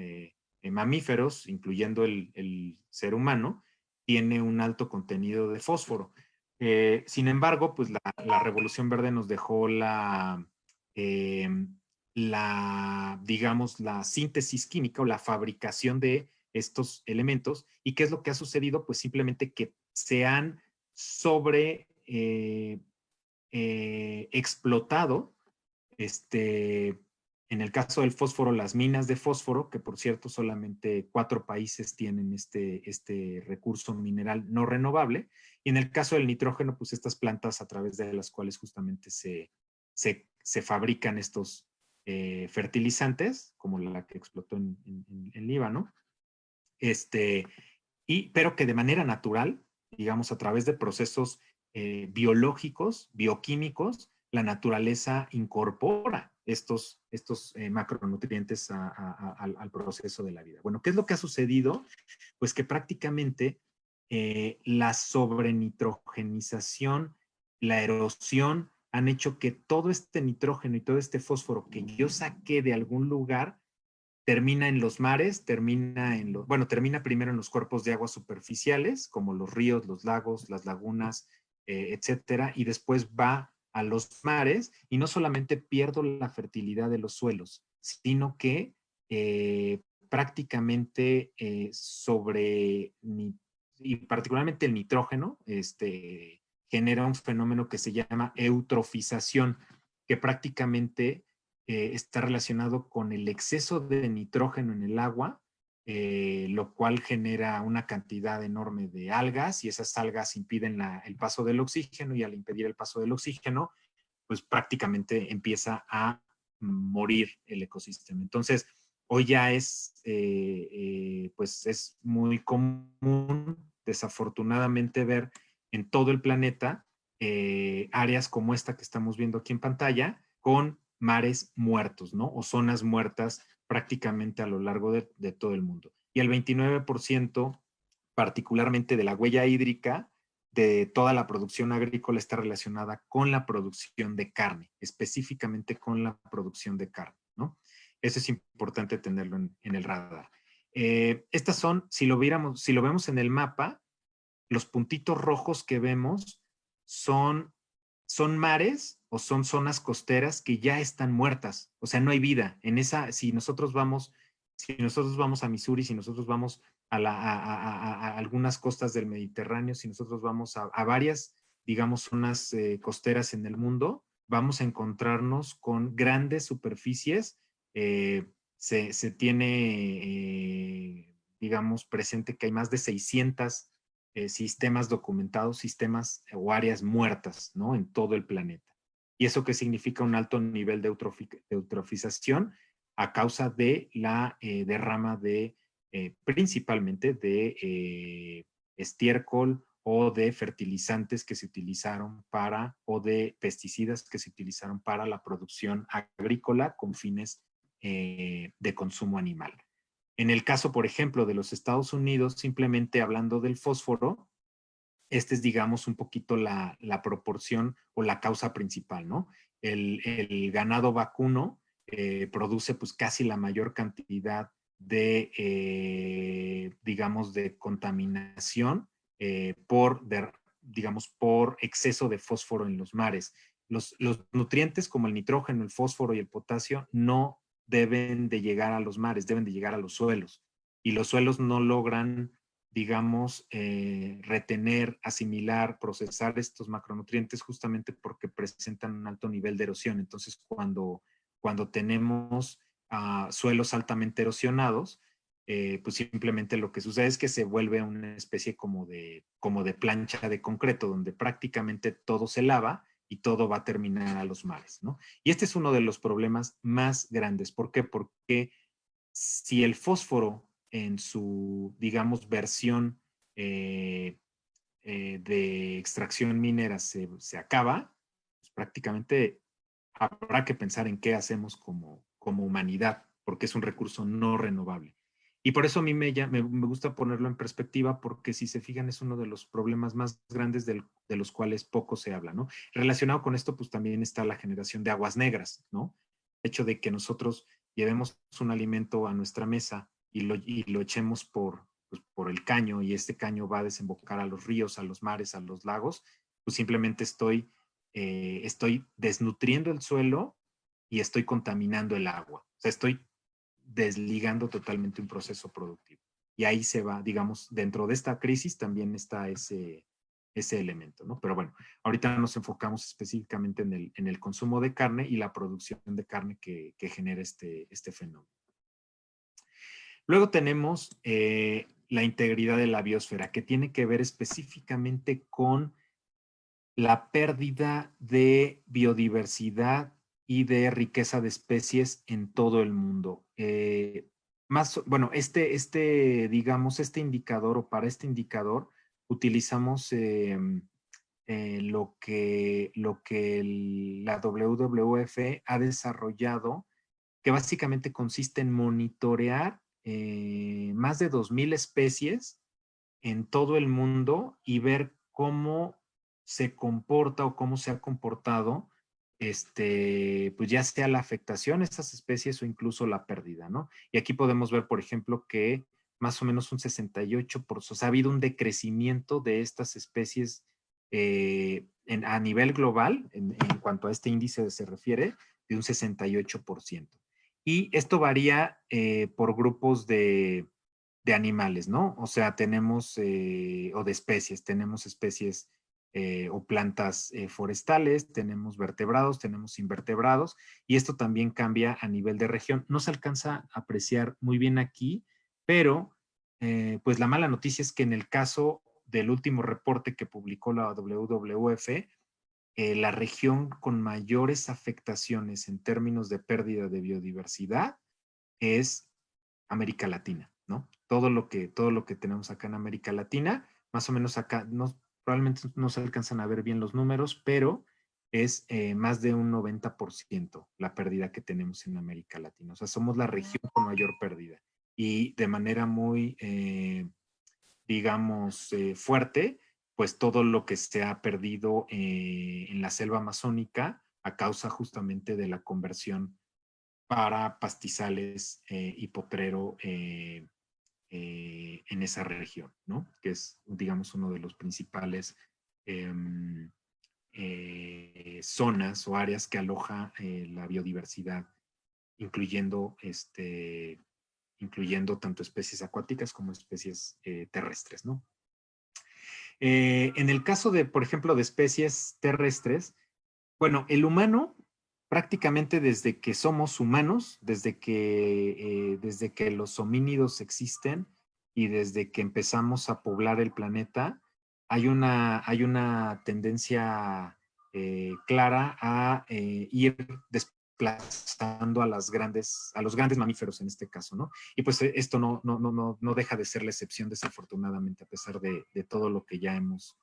mamíferos, incluyendo el ser humano, tiene un alto contenido de fósforo. Sin embargo, pues la Revolución Verde nos dejó eh, digamos, la síntesis química o la fabricación de estos elementos. ¿Y qué es lo que ha sucedido? Pues simplemente que se han sobre explotado, en el caso del fósforo, las minas de fósforo, que por cierto solamente 4 países tienen este recurso mineral no renovable, y en el caso del nitrógeno, pues estas plantas a través de las cuales justamente se fabrican estos fertilizantes, como la que explotó en Líbano, pero que de manera natural, digamos, a través de procesos biológicos, bioquímicos, la naturaleza incorpora estos macronutrientes al proceso de la vida. Bueno, ¿qué es lo que ha sucedido? Pues que prácticamente la sobrenitrogenización, la erosión, han hecho que todo este nitrógeno y todo este fósforo que yo saqué de algún lugar termina en los mares, termina primero en los cuerpos de agua superficiales, como los ríos, los lagos, las lagunas, etcétera, y después va a los mares, y no solamente pierdo la fertilidad de los suelos, sino que prácticamente y particularmente el nitrógeno, genera un fenómeno que se llama eutrofización, que prácticamente está relacionado con el exceso de nitrógeno en el agua, lo cual genera una cantidad enorme de algas, y esas algas impiden el paso del oxígeno, y al impedir el paso del oxígeno, pues prácticamente empieza a morir el ecosistema. Entonces, hoy ya pues es muy común, desafortunadamente, ver en todo el planeta áreas como esta que estamos viendo aquí en pantalla, con mares muertos, ¿no? O zonas muertas prácticamente a lo largo de todo el mundo. Y el 29%, particularmente de la huella hídrica, de toda la producción agrícola está relacionada con la producción de carne, específicamente con la producción de carne, ¿no? Eso es importante tenerlo en el radar. Estas son, si lo vemos en el mapa, los puntitos rojos que vemos son mares o son zonas costeras que ya están muertas. O sea, no hay vida. Si nosotros vamos a Missouri, si nosotros vamos a algunas costas del Mediterráneo, si nosotros vamos a varias, digamos, zonas costeras en el mundo, vamos a encontrarnos con grandes superficies. Se tiene, digamos, presente que hay más de 600 sistemas documentados, sistemas o áreas muertas, ¿no? En todo el planeta. ¿Y eso qué significa? Un alto nivel de eutrofización a causa de la derrama principalmente de estiércol o de fertilizantes que se utilizaron o de pesticidas que se utilizaron para la producción agrícola con fines de consumo animal. En el caso, por ejemplo, de los Estados Unidos, simplemente hablando del fósforo, este es, digamos, un poquito la proporción o la causa principal, ¿no? El ganado vacuno produce pues casi la mayor cantidad digamos, de contaminación digamos, por exceso de fósforo en los mares. Los nutrientes como el nitrógeno, el fósforo y el potasio no deben de llegar a los mares, deben de llegar a los suelos. Y los suelos no logran, digamos, retener, asimilar, procesar estos macronutrientes justamente porque presentan un alto nivel de erosión. Entonces, cuando tenemos suelos altamente erosionados, pues simplemente lo que sucede es que se vuelve una especie como de plancha de concreto, donde prácticamente todo se lava y todo va a terminar a los mares, ¿no? Y este es uno de los problemas más grandes. ¿Por qué? Porque si el fósforo en su, digamos, versión de extracción minera se acaba, pues prácticamente habrá que pensar en qué hacemos como humanidad, porque es un recurso no renovable. Y por eso a mí me gusta ponerlo en perspectiva, porque si se fijan es uno de los problemas más grandes de los cuales poco se habla, ¿no? Relacionado con esto, pues también está la generación de aguas negras, ¿no? El hecho de que nosotros llevemos un alimento a nuestra mesa y lo echemos pues, por el caño y este caño va a desembocar a los ríos, a los mares, a los lagos, pues simplemente estoy desnutriendo el suelo y estoy contaminando el agua. O sea, estoy desligando totalmente un proceso productivo. Y ahí se va, digamos, dentro de esta crisis también está ese elemento, ¿no? Pero bueno, ahorita nos enfocamos específicamente en el consumo de carne y la producción de carne que genera este fenómeno. Luego tenemos la integridad de la biosfera, que tiene que ver específicamente con la pérdida de biodiversidad y de riqueza de especies en todo el mundo. Bueno, digamos, este indicador o para este indicador utilizamos la WWF ha desarrollado, que básicamente consiste en monitorear más de 2,000 especies en todo el mundo y ver cómo se comporta o cómo se ha comportado, pues ya sea la afectación a estas especies o incluso la pérdida, ¿no? Y aquí podemos ver, por ejemplo, que más o menos un 68%, o sea, ha habido un decrecimiento de estas especies a nivel global, en cuanto a este índice se refiere, de un 68%. Y esto varía por grupos de animales, ¿no? O sea, tenemos, o de especies, tenemos especies o plantas forestales, tenemos vertebrados, tenemos invertebrados, y esto también cambia a nivel de región. No se alcanza a apreciar muy bien aquí, pero pues la mala noticia es que en el caso del último reporte que publicó la WWF, la región con mayores afectaciones en términos de pérdida de biodiversidad es América Latina, ¿no? Todo lo que tenemos acá en América Latina, más o menos acá, probablemente no se alcanzan a ver bien los números, pero es más de un 90% la pérdida que tenemos en América Latina. O sea, somos la región con mayor pérdida. Y de manera muy, digamos, fuerte, pues todo lo que se ha perdido en la selva amazónica a causa justamente de la conversión para pastizales y potrero en esa región, ¿no? Que es, digamos, uno de los principales zonas o áreas que aloja la biodiversidad, incluyendo, incluyendo tanto especies acuáticas como especies terrestres, ¿no? En el caso de, por ejemplo, de especies terrestres, bueno, el humano prácticamente desde que somos humanos, desde que los homínidos existen y desde que empezamos a poblar el planeta, hay una tendencia clara a ir desplazando a a los grandes mamíferos en este caso, ¿no? Y pues esto no deja de ser la excepción, desafortunadamente, a pesar de todo lo que ya hemos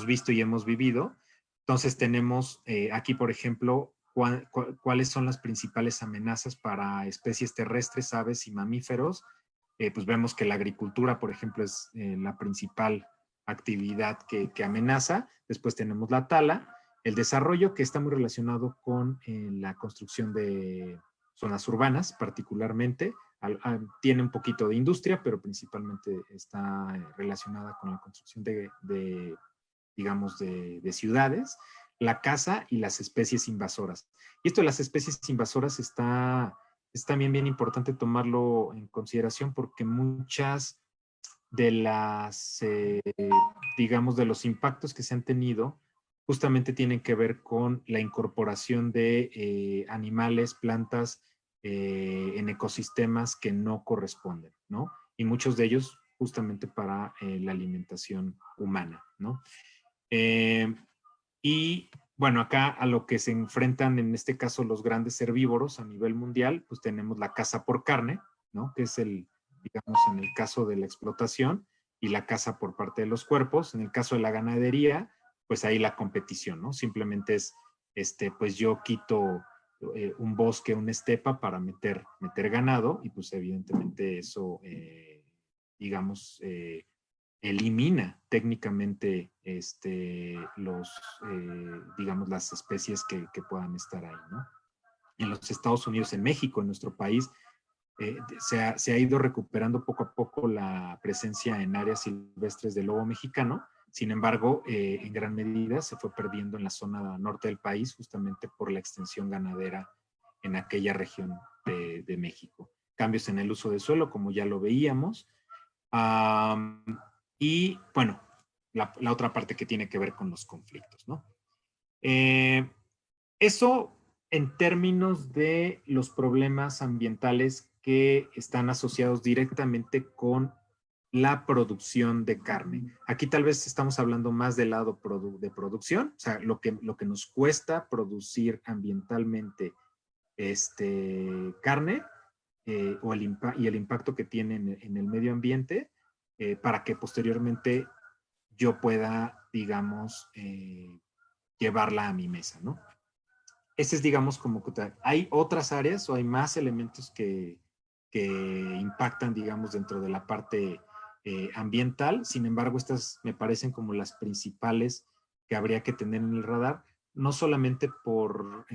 visto y hemos vivido. Entonces tenemos aquí, por ejemplo, cuáles son las principales amenazas para especies terrestres, aves y mamíferos. Pues vemos que la agricultura, por ejemplo, es la principal actividad que amenaza. Después tenemos la tala, el desarrollo, que está muy relacionado con la construcción de zonas urbanas, particularmente. Tiene un poquito de industria, pero principalmente está relacionada con la construcción digamos, de ciudades, la caza y las especies invasoras. Y esto de las especies invasoras es también bien importante tomarlo en consideración porque muchas de digamos, de los impactos que se han tenido justamente tienen que ver con la incorporación de animales, plantas en ecosistemas que no corresponden, ¿no? Y muchos de ellos justamente para la alimentación humana, ¿no? Eh, y bueno, acá a lo que se enfrentan en este caso los grandes herbívoros a nivel mundial, pues tenemos la caza por carne, ¿no? Que es digamos, en el caso de la explotación y la caza por parte de los cuerpos. En el caso de la ganadería, pues ahí la competición, ¿no? Simplemente es, pues yo quito un bosque, una estepa para meter ganado y pues evidentemente eso, digamos, elimina técnicamente digamos, las especies que puedan estar ahí, ¿no? En los Estados Unidos, en México, en nuestro país, se ha ido recuperando poco a poco la presencia en áreas silvestres del lobo mexicano. Sin embargo, en gran medida se fue perdiendo en la zona norte del país justamente por la extensión ganadera en aquella región de México. Cambios en el uso de suelo, como ya lo veíamos. Y bueno, la otra parte que tiene que ver con los conflictos, ¿no? Eso en términos de los problemas ambientales que están asociados directamente con la producción de carne. Aquí tal vez estamos hablando más del lado de producción, o sea, lo que nos cuesta producir ambientalmente carne y el impacto que tiene en el medio ambiente para que posteriormente yo pueda, digamos, llevarla a mi mesa, ¿no? Ese es, digamos, como que hay otras áreas o hay más elementos que impactan, digamos, dentro de la parte ambiental. Sin embargo, estas me parecen como las principales que habría que tener en el radar, no solamente por,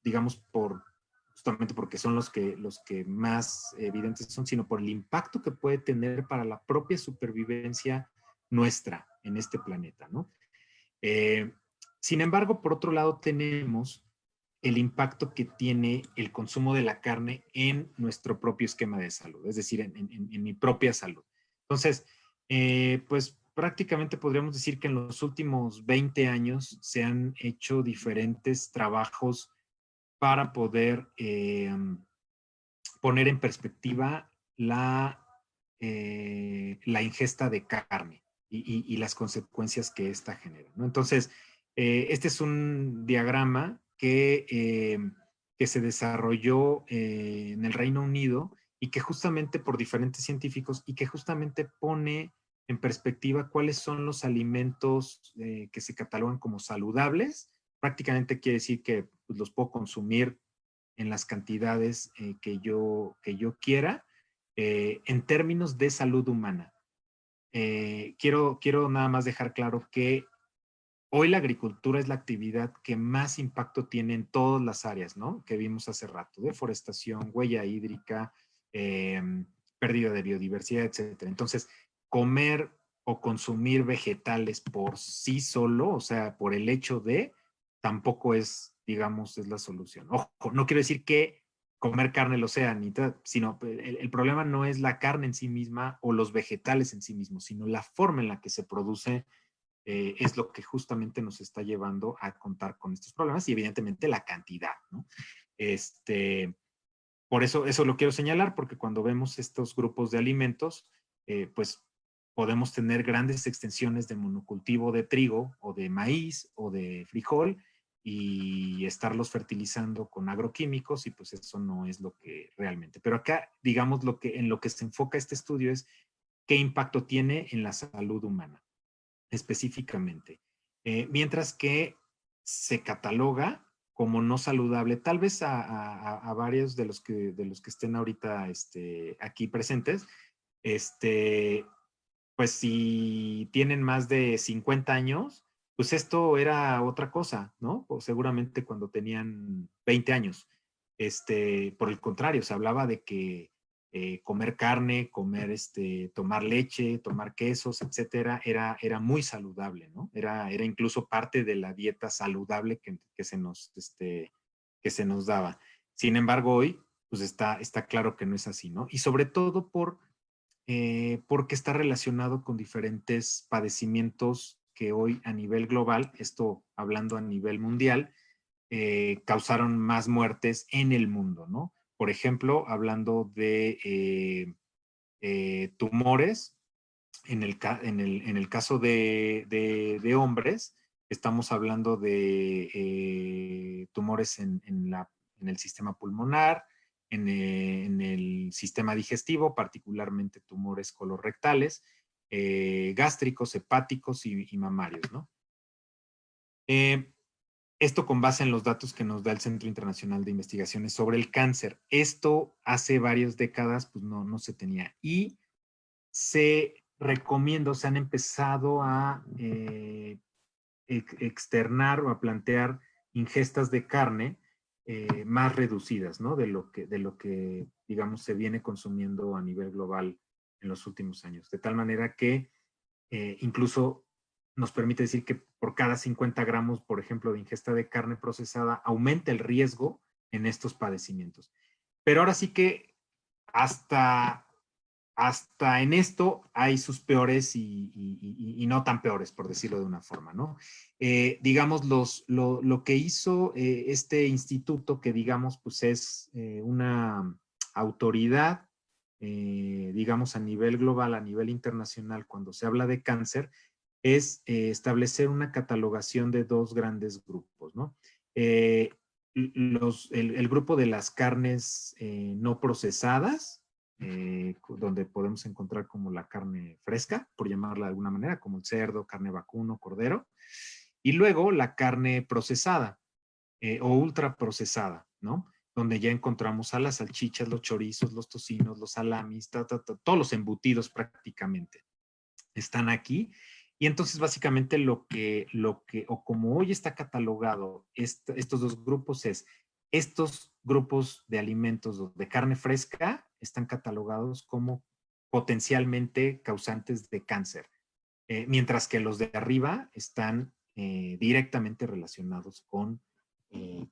digamos, justamente porque son los que más evidentes son, sino por el impacto que puede tener para la propia supervivencia nuestra en este planeta, ¿no? Eh, Sin embargo, por otro lado, tenemos el impacto que tiene el consumo de la carne en nuestro propio esquema de salud, es decir, en mi propia salud. Entonces, pues prácticamente podríamos decir que en los últimos 20 años se han hecho diferentes trabajos para poder poner en perspectiva la ingesta de carne y las consecuencias que esta genera, ¿no? Entonces, este es un diagrama que se desarrolló en el Reino Unido y que justamente por diferentes científicos y que justamente pone en perspectiva cuáles son los alimentos que se catalogan como saludables. Prácticamente quiere decir que pues, los puedo consumir en las cantidades que yo quiera en términos de salud humana. quiero nada más dejar claro que hoy la agricultura es la actividad que más impacto tiene en todas las áreas, ¿no? Que vimos hace rato: deforestación, huella hídrica, eh, pérdida de biodiversidad, etcétera. Entonces, comer o consumir vegetales por sí solo, o sea, por el hecho de, tampoco es, digamos, es la solución. Ojo, no quiero decir que comer carne lo sea, sino el problema no es la carne en sí misma o los vegetales en sí mismos, sino la forma en la que se produce, es lo que justamente nos está llevando a contar con estos problemas, y evidentemente la cantidad, ¿no? Este, por eso lo quiero señalar, porque cuando vemos estos grupos de alimentos, pues podemos tener grandes extensiones de monocultivo de trigo o de maíz o de frijol y estarlos fertilizando con agroquímicos, y pues eso no es lo que realmente. Pero acá, digamos, en lo que se enfoca este estudio es qué impacto tiene en la salud humana específicamente. Mientras que se cataloga como no saludable, tal vez a varios de los que estén ahorita, aquí presentes, este, pues si tienen más de 50 años, pues esto era otra cosa, ¿no? O seguramente cuando tenían 20 años. Por el contrario, se hablaba de que comer carne, tomar leche, tomar quesos, etcétera, era muy saludable, ¿no? Era incluso parte de la dieta saludable que se nos daba. Sin embargo, hoy, pues está claro que no es así, ¿no? Y sobre todo porque está relacionado con diferentes padecimientos que hoy a nivel global, esto hablando a nivel mundial, causaron más muertes en el mundo, ¿no? Por ejemplo, hablando de tumores, en el caso de hombres, estamos hablando de tumores en el sistema pulmonar, en el sistema digestivo, particularmente tumores colorectales, gástricos, hepáticos y mamarios, ¿no? Eh, Esto con base en los datos que nos da el Centro Internacional de Investigaciones sobre el Cáncer. Esto hace varias décadas pues no se tenía. Y se recomienda, se han empezado a externar o a plantear ingestas de carne más reducidas, ¿no? De lo que, digamos, se viene consumiendo a nivel global en los últimos años. De tal manera que incluso nos permite decir que por cada 50 gramos, por ejemplo, de ingesta de carne procesada, aumenta el riesgo en estos padecimientos. Pero ahora sí que hasta en esto hay sus peores y no tan peores, por decirlo de una forma, ¿no? Digamos, lo que hizo este instituto, que digamos, pues es una autoridad, digamos, a nivel global, a nivel internacional, cuando se habla de cáncer, es establecer una catalogación de dos grandes grupos, ¿no? Eh, el grupo de las carnes no procesadas, donde podemos encontrar como la carne fresca, por llamarla de alguna manera, como el cerdo, carne vacuno, cordero, y luego la carne procesada o ultra procesada, ¿no? Donde ya encontramos a las salchichas, los chorizos, los tocinos, los salamis, todos los embutidos prácticamente están aquí. Y entonces básicamente o como hoy está catalogado estos dos grupos es, estos grupos de alimentos de carne fresca están catalogados como potencialmente causantes de cáncer, mientras que los de arriba están directamente relacionados con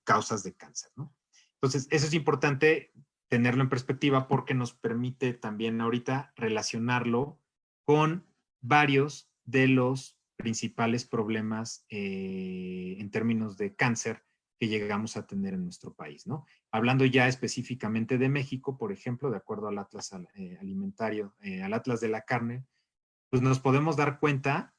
causas de cáncer, ¿no? Entonces, eso es importante tenerlo en perspectiva, porque nos permite también ahorita relacionarlo con varios de los principales problemas en términos de cáncer que llegamos a tener en nuestro país, ¿no? Hablando ya específicamente de México, por ejemplo, de acuerdo al Atlas Alimentario, al Atlas de la Carne, pues nos podemos dar cuenta,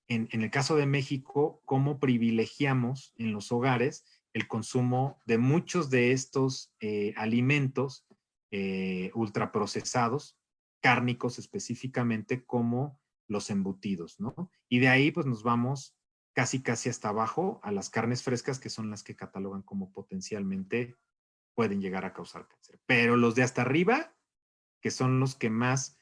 en el caso de México, cómo privilegiamos en los hogares el consumo de muchos de estos alimentos ultraprocesados, cárnicos específicamente, como los embutidos, ¿no? Y de ahí pues nos vamos casi hasta abajo a las carnes frescas, que son las que catalogan como potencialmente pueden llegar a causar cáncer. Pero los de hasta arriba, que son los que más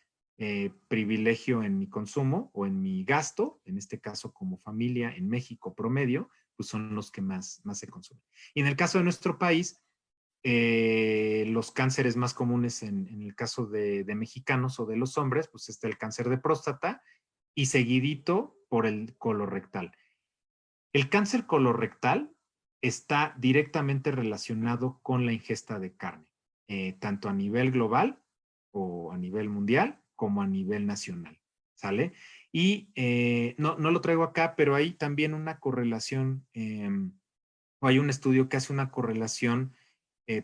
privilegio en mi consumo o en mi gasto, en este caso como familia en México promedio, pues son los que más se consumen. Y en el caso de nuestro país, los cánceres más comunes en el caso de mexicanos o de los hombres, pues está el cáncer de próstata y seguidito por el colorectal. El cáncer colorectal está directamente relacionado con la ingesta de carne, tanto a nivel global o a nivel mundial como a nivel nacional, ¿sale? Y no lo traigo acá, pero hay también una correlación, o hay un estudio que hace una correlación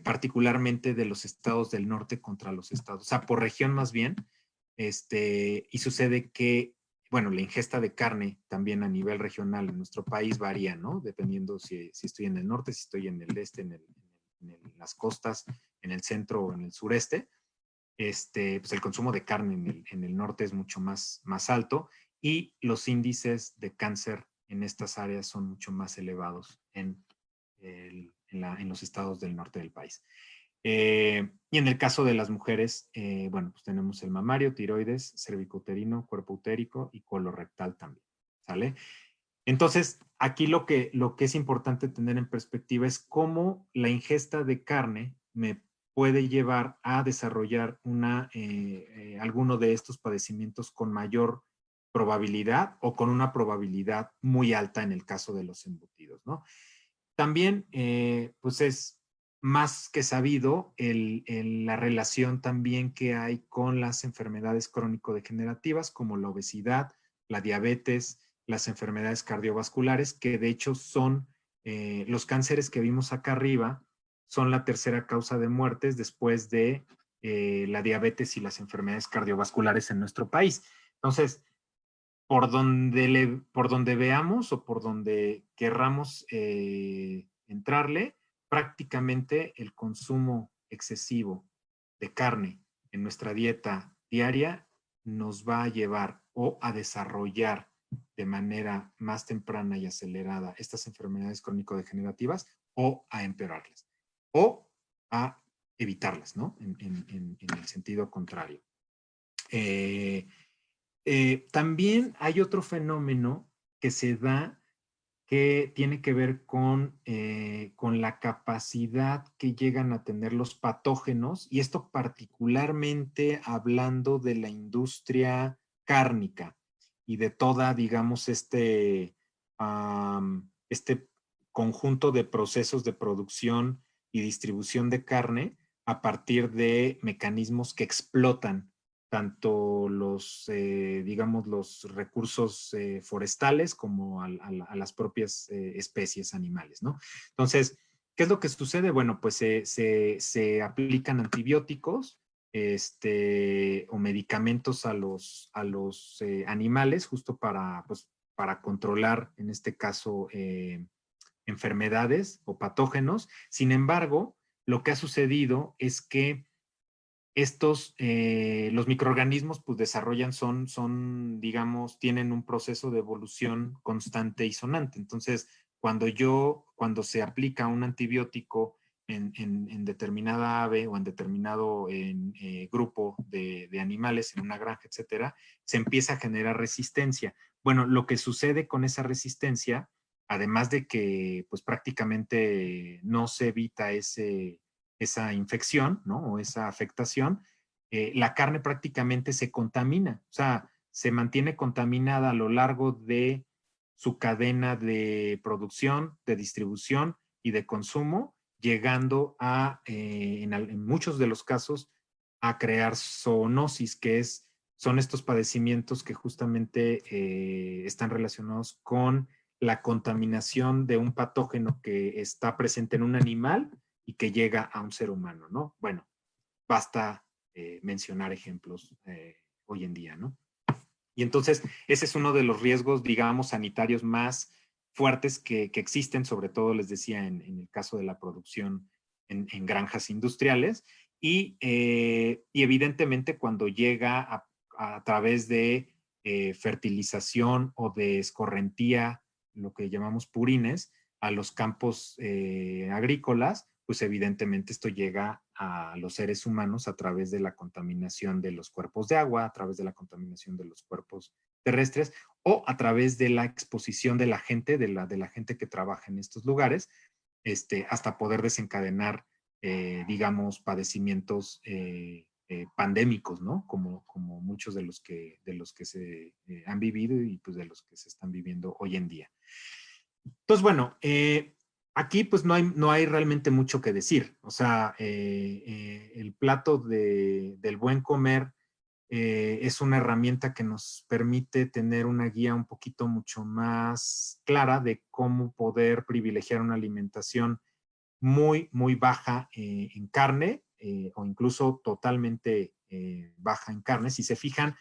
particularmente de los estados del norte contra los estados, o sea, por región más bien, y sucede que, bueno, la ingesta de carne también a nivel regional en nuestro país varía, ¿no? Dependiendo si estoy en el norte, si estoy en el este, en las costas, en el centro o en el sureste. Pues el consumo de carne en el norte es mucho más alto y los índices de cáncer en estas áreas son mucho más elevados en los estados del norte del país. Y en el caso de las mujeres, bueno, pues tenemos el mamario, tiroides, cervicouterino, cuerpo utérico y colorectal también, ¿sale? Entonces, aquí lo que es importante tener en perspectiva es cómo la ingesta de carne me puede llevar a desarrollar alguno de estos padecimientos con mayor probabilidad o con una probabilidad muy alta en el caso de los embutidos, ¿no? También, pues es más que sabido la relación también que hay con las enfermedades crónico-degenerativas como la obesidad, la diabetes, las enfermedades cardiovasculares, que de hecho son los cánceres que vimos acá arriba, son la tercera causa de muertes después de la diabetes y las enfermedades cardiovasculares en nuestro país. Entonces, por donde veamos o por donde querramos entrarle, prácticamente el consumo excesivo de carne en nuestra dieta diaria nos va a llevar o a desarrollar de manera más temprana y acelerada estas enfermedades crónico-degenerativas o a empeorarlas o a evitarlas, ¿no? En el sentido contrario. También hay otro fenómeno que se da que tiene que ver con la capacidad que llegan a tener los patógenos, y esto particularmente hablando de la industria cárnica y de toda, digamos, este conjunto de procesos de producción y distribución de carne a partir de mecanismos que explotan tanto digamos, los recursos forestales como a las propias especies animales, ¿no? Entonces, ¿qué es lo que sucede? Bueno, pues se aplican antibióticos o medicamentos a los animales justo pues, para controlar, en este caso, enfermedades o patógenos. Sin embargo, lo que ha sucedido es que los microorganismos pues desarrollan, digamos, tienen un proceso de evolución constante y sonante. Entonces, cuando se aplica un antibiótico en determinada ave o en determinado grupo de animales, en una granja, etcétera, se empieza a generar resistencia. Bueno, lo que sucede con esa resistencia, además de que pues prácticamente no se evita esa infección, ¿no? O esa afectación, la carne prácticamente se contamina, o sea, se mantiene contaminada a lo largo de su cadena de producción, de distribución y de consumo, llegando en muchos de los casos, a crear zoonosis, son estos padecimientos que justamente están relacionados con la contaminación de un patógeno que está presente en un animal y que llega a un ser humano, ¿no? Bueno, basta mencionar ejemplos hoy en día, ¿no? Y entonces ese es uno de los riesgos, digamos, sanitarios más fuertes que existen, sobre todo, les decía, en el caso de la producción en granjas industriales. Y evidentemente cuando llega a través de fertilización o de escorrentía, lo que llamamos purines, a los campos agrícolas, pues evidentemente esto llega a los seres humanos a través de la contaminación de los cuerpos de agua, a través de la contaminación de los cuerpos terrestres o a través de la exposición de la gente, de la gente que trabaja en estos lugares, hasta poder desencadenar, digamos, padecimientos pandémicos, ¿no? Como muchos de los que se han vivido y pues de los que se están viviendo hoy en día. Entonces, bueno, aquí pues no hay realmente mucho que decir. O sea, el plato del buen comer es una herramienta que nos permite tener una guía un poquito mucho más clara de cómo poder privilegiar una alimentación muy, muy baja en carne o incluso totalmente baja en carne. Si se fijan,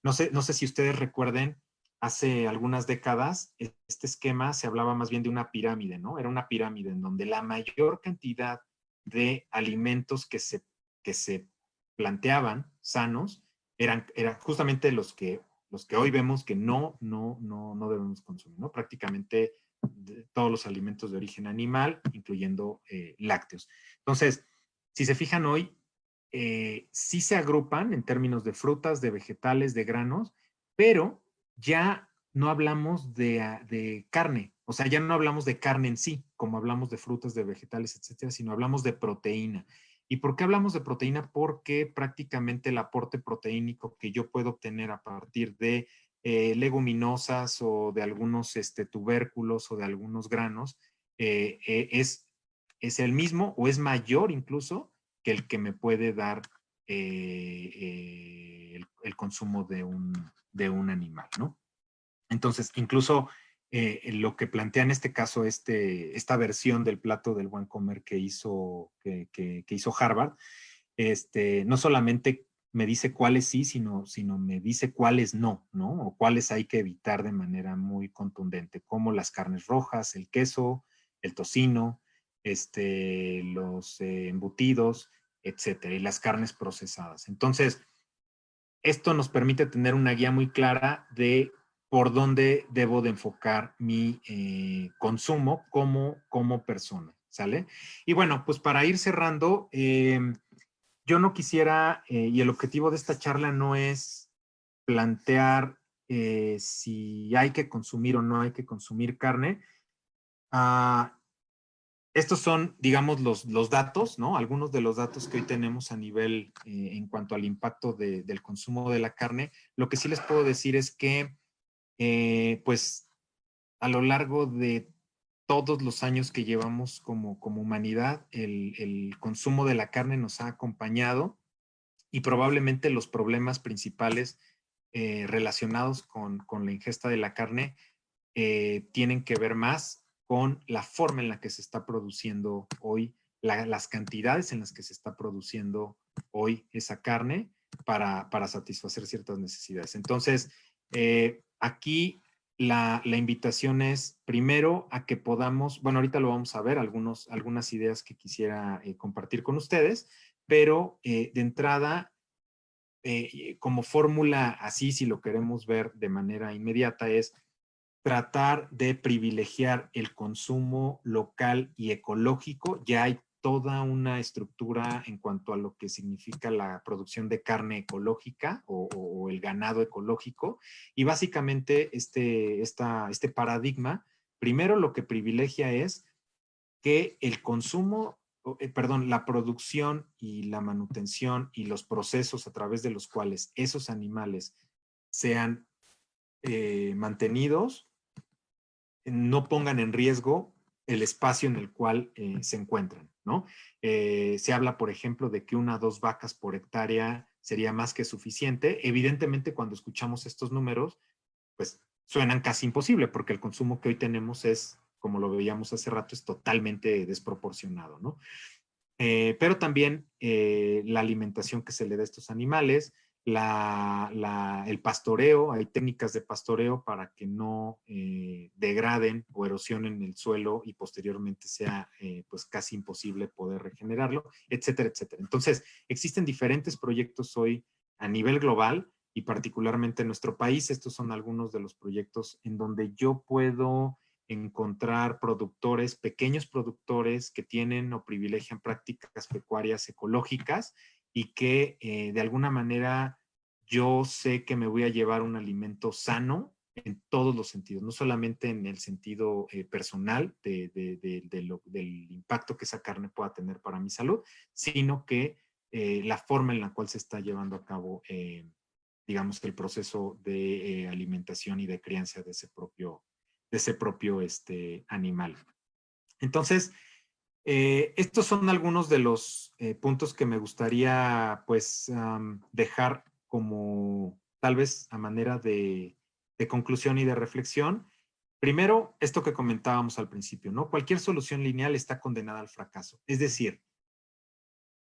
no sé si ustedes recuerden, hace algunas décadas, este esquema se hablaba más bien de una pirámide, ¿no? Era una pirámide en donde la mayor cantidad de alimentos que se planteaban sanos eran justamente los que hoy vemos que no debemos consumir, ¿no? Prácticamente todos los alimentos de origen animal, incluyendo lácteos. Entonces, si se fijan hoy, sí se agrupan en términos de frutas, de vegetales, de granos, pero ya no hablamos de carne, o sea, ya no hablamos de carne en sí, como hablamos de frutas, de vegetales, etcétera, sino hablamos de proteína. ¿Y por qué hablamos de proteína? Porque prácticamente el aporte proteínico que yo puedo obtener a partir de leguminosas o de algunos tubérculos o de algunos granos es el mismo o es mayor incluso que el que me puede dar el consumo de un animal, ¿no? Entonces, incluso lo que plantea en este caso esta versión del plato del buen comer que hizo Harvard, no solamente me dice cuáles sí, sino me dice cuáles no, ¿no? O cuáles hay que evitar de manera muy contundente, como las carnes rojas, el queso, el tocino, los embutidos, etcétera, y las carnes procesadas. Entonces, esto nos permite tener una guía muy clara de por dónde debo de enfocar mi consumo como persona, ¿sale? Y bueno, pues para ir cerrando, yo no quisiera, y el objetivo de esta charla no es plantear si hay que consumir o no hay que consumir carne. Ah, estos son, digamos, los datos, ¿no? Algunos de los datos que hoy tenemos a nivel en cuanto al impacto del consumo de la carne. Lo que sí les puedo decir es que, pues, a lo largo de todos los años que llevamos como humanidad, el consumo de la carne nos ha acompañado y probablemente los problemas principales relacionados con la ingesta de la carne tienen que ver más con la forma en la que se está produciendo hoy, las cantidades en las que se está produciendo hoy esa carne para satisfacer ciertas necesidades. Entonces, aquí la invitación es primero a que podamos, bueno, ahorita lo vamos a ver, algunas ideas que quisiera compartir con ustedes, pero de entrada, como fórmula así, si lo queremos ver de manera inmediata, es tratar de privilegiar el consumo local y ecológico. Ya hay toda una estructura en cuanto a lo que significa la producción de carne ecológica o el ganado ecológico. Y básicamente este paradigma, primero lo que privilegia es que el consumo, perdón, la producción y la manutención y los procesos a través de los cuales esos animales sean mantenidos no pongan en riesgo el espacio en el cual se encuentran, ¿no? Se habla, por ejemplo, de que 1 a 2 vacas por hectárea sería más que suficiente. Evidentemente, cuando escuchamos estos números, pues suenan casi imposible, porque el consumo que hoy tenemos es, como lo veíamos hace rato, es totalmente desproporcionado, ¿no? Pero también la alimentación que se le da a estos animales, el pastoreo, hay técnicas de pastoreo para que no degraden o erosionen el suelo y posteriormente sea pues casi imposible poder regenerarlo, etcétera, etcétera. Entonces, existen diferentes proyectos hoy a nivel global y particularmente en nuestro país. Estos son algunos de los proyectos en donde yo puedo encontrar productores, pequeños productores que tienen o privilegian prácticas pecuarias ecológicas y que de alguna manera yo sé que me voy a llevar un alimento sano en todos los sentidos, no solamente en el sentido personal del impacto que esa carne pueda tener para mi salud, sino que la forma en la cual se está llevando a cabo, digamos, el proceso de alimentación y de crianza de ese propio animal. Entonces, estos son algunos de los puntos que me gustaría, pues, dejar como tal vez a manera de conclusión y de reflexión. Primero, esto que comentábamos al principio, ¿no? Cualquier solución lineal está condenada al fracaso. Es decir,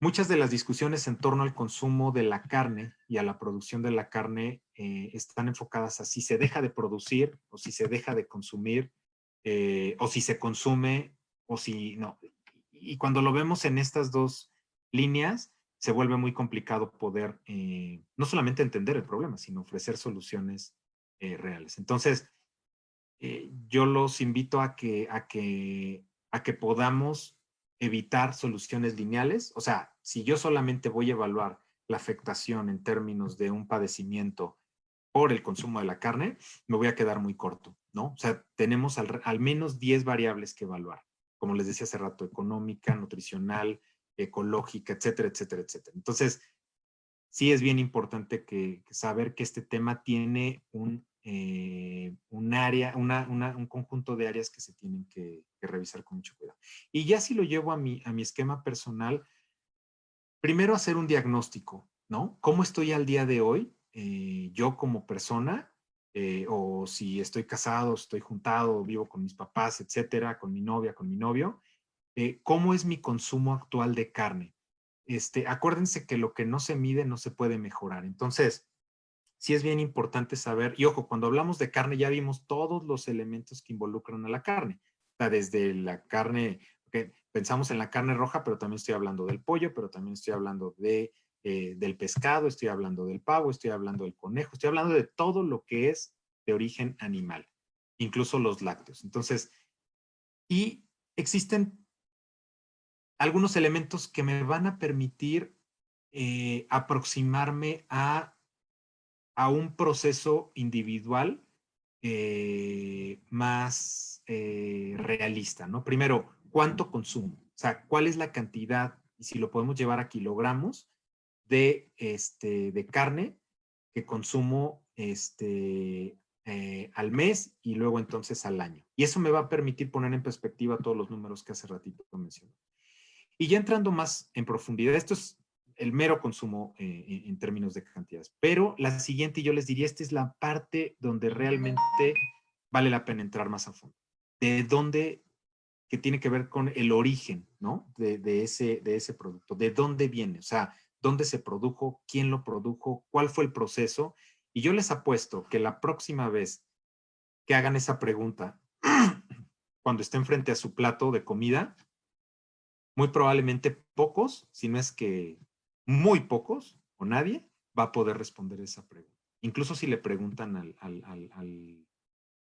muchas de las discusiones en torno al consumo de la carne y a la producción de la carne están enfocadas a si se deja de producir o si se deja de consumir o si se consume o si no. Y cuando lo vemos en estas dos líneas, se vuelve muy complicado poder no solamente entender el problema, sino ofrecer soluciones reales. Entonces, yo los invito a que podamos evitar soluciones lineales. O sea, si yo solamente voy a evaluar la afectación en términos de un padecimiento por el consumo de la carne, me voy a quedar muy corto, ¿no? O sea, tenemos al menos 10 variables que evaluar, como les decía hace rato, económica, nutricional, ecológica, etcétera, etcétera, etcétera. Entonces, sí es bien importante saber que este tema tiene un área, un conjunto de áreas que se tienen que revisar con mucho cuidado. Y ya si lo llevo a mi esquema personal, primero hacer un diagnóstico, ¿no? ¿Cómo estoy al día de hoy? Yo como persona, o si estoy casado, estoy juntado, vivo con mis papás, etcétera, con mi novia, con mi novio, ¿cómo es mi consumo actual de carne? Acuérdense que lo que no se mide no se puede mejorar. Entonces, sí es bien importante saber, y ojo, cuando hablamos de carne ya vimos todos los elementos que involucran a la carne. O sea, desde la carne, okay, pensamos en la carne roja, pero también estoy hablando del pollo, pero también estoy hablando del pescado, estoy hablando del pavo, estoy hablando del conejo, estoy hablando de todo lo que es de origen animal, incluso los lácteos. Entonces, y existen algunos elementos que me van a permitir aproximarme a un proceso individual más realista, ¿no? Primero, ¿cuánto consumo? O sea, ¿cuál es la cantidad, y si lo podemos llevar a kilogramos, de carne que consumo al mes y luego entonces al año? Y eso me va a permitir poner en perspectiva todos los números que hace ratito mencioné. Y ya entrando más en profundidad, esto es el mero consumo en términos de cantidades. Pero la siguiente, yo les diría, esta es la parte donde realmente vale la pena entrar más a fondo. De dónde, que tiene que ver con el origen, ¿no? De ese producto. ¿De dónde viene? O sea, ¿dónde se produjo? ¿Quién lo produjo? ¿Cuál fue el proceso? Y yo les apuesto que la próxima vez que hagan esa pregunta, cuando estén frente a su plato de comida, muy probablemente pocos, si no es que muy pocos o nadie, va a poder responder esa pregunta. Incluso si le preguntan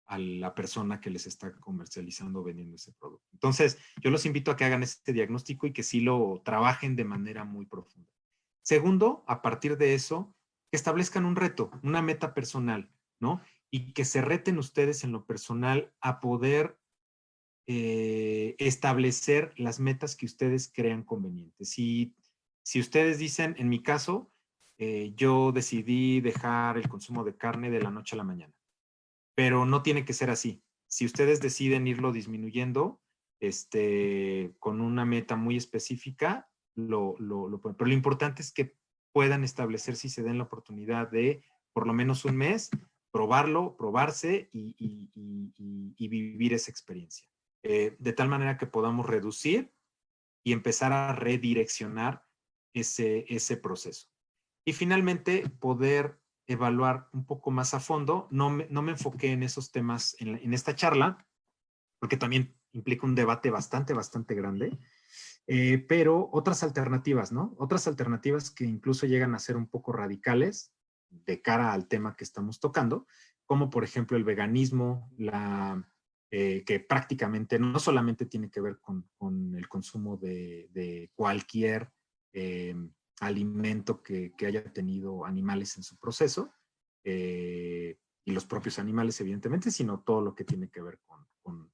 a la persona que les está comercializando o vendiendo ese producto. Entonces, yo los invito a que hagan este diagnóstico y que sí lo trabajen de manera muy profunda. Segundo, a partir de eso, que establezcan un reto, una meta personal, ¿no? Y que se reten ustedes en lo personal a poder establecer las metas que ustedes crean convenientes. Si ustedes dicen, en mi caso, yo decidí dejar el consumo de carne de la noche a la mañana, pero no tiene que ser así. Si ustedes deciden irlo disminuyendo, con una meta muy específica, pero lo importante es que puedan establecer, si se den la oportunidad de por lo menos un mes, probarlo, probarse y vivir esa experiencia. De tal manera que podamos reducir y empezar a redireccionar ese proceso. Y finalmente, poder evaluar un poco más a fondo. No me enfoqué en esos temas en esta charla, porque también implica un debate bastante grande, pero otras alternativas, ¿no? Otras alternativas que incluso llegan a ser un poco radicales de cara al tema que estamos tocando, como por ejemplo el veganismo, que prácticamente no solamente tiene que ver con el consumo de cualquier alimento que haya tenido animales en su proceso, y los propios animales, evidentemente, sino todo lo que tiene que ver con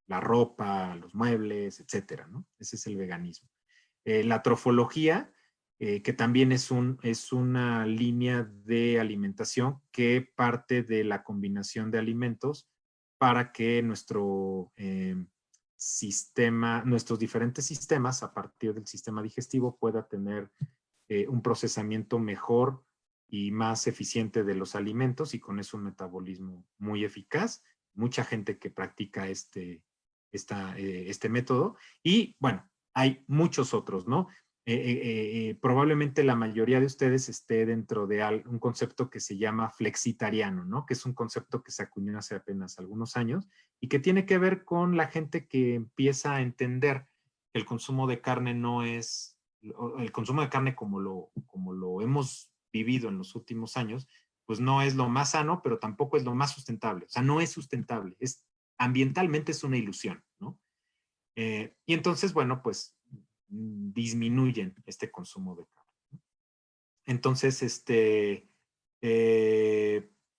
la ropa, los muebles, etcétera, ¿no? Ese es el veganismo. La trofología, que también es una línea de alimentación que parte de la combinación de alimentos para que nuestro sistema, nuestros diferentes sistemas, a partir del sistema digestivo, pueda tener un procesamiento mejor y más eficiente de los alimentos y con eso un metabolismo muy eficaz. Mucha gente que practica este método y bueno, hay muchos otros, ¿no? Probablemente la mayoría de ustedes esté dentro de un concepto que se llama flexitariano, ¿no? Que es un concepto que se acuñó hace apenas algunos años y que tiene que ver con la gente que empieza a entender que el consumo de carne no es, el consumo de carne como lo hemos vivido en los últimos años, pues no es lo más sano, pero tampoco es lo más sustentable. O sea, no es sustentable, ambientalmente es una ilusión, ¿no? Y entonces, bueno, pues disminuyen este consumo de carne. Entonces,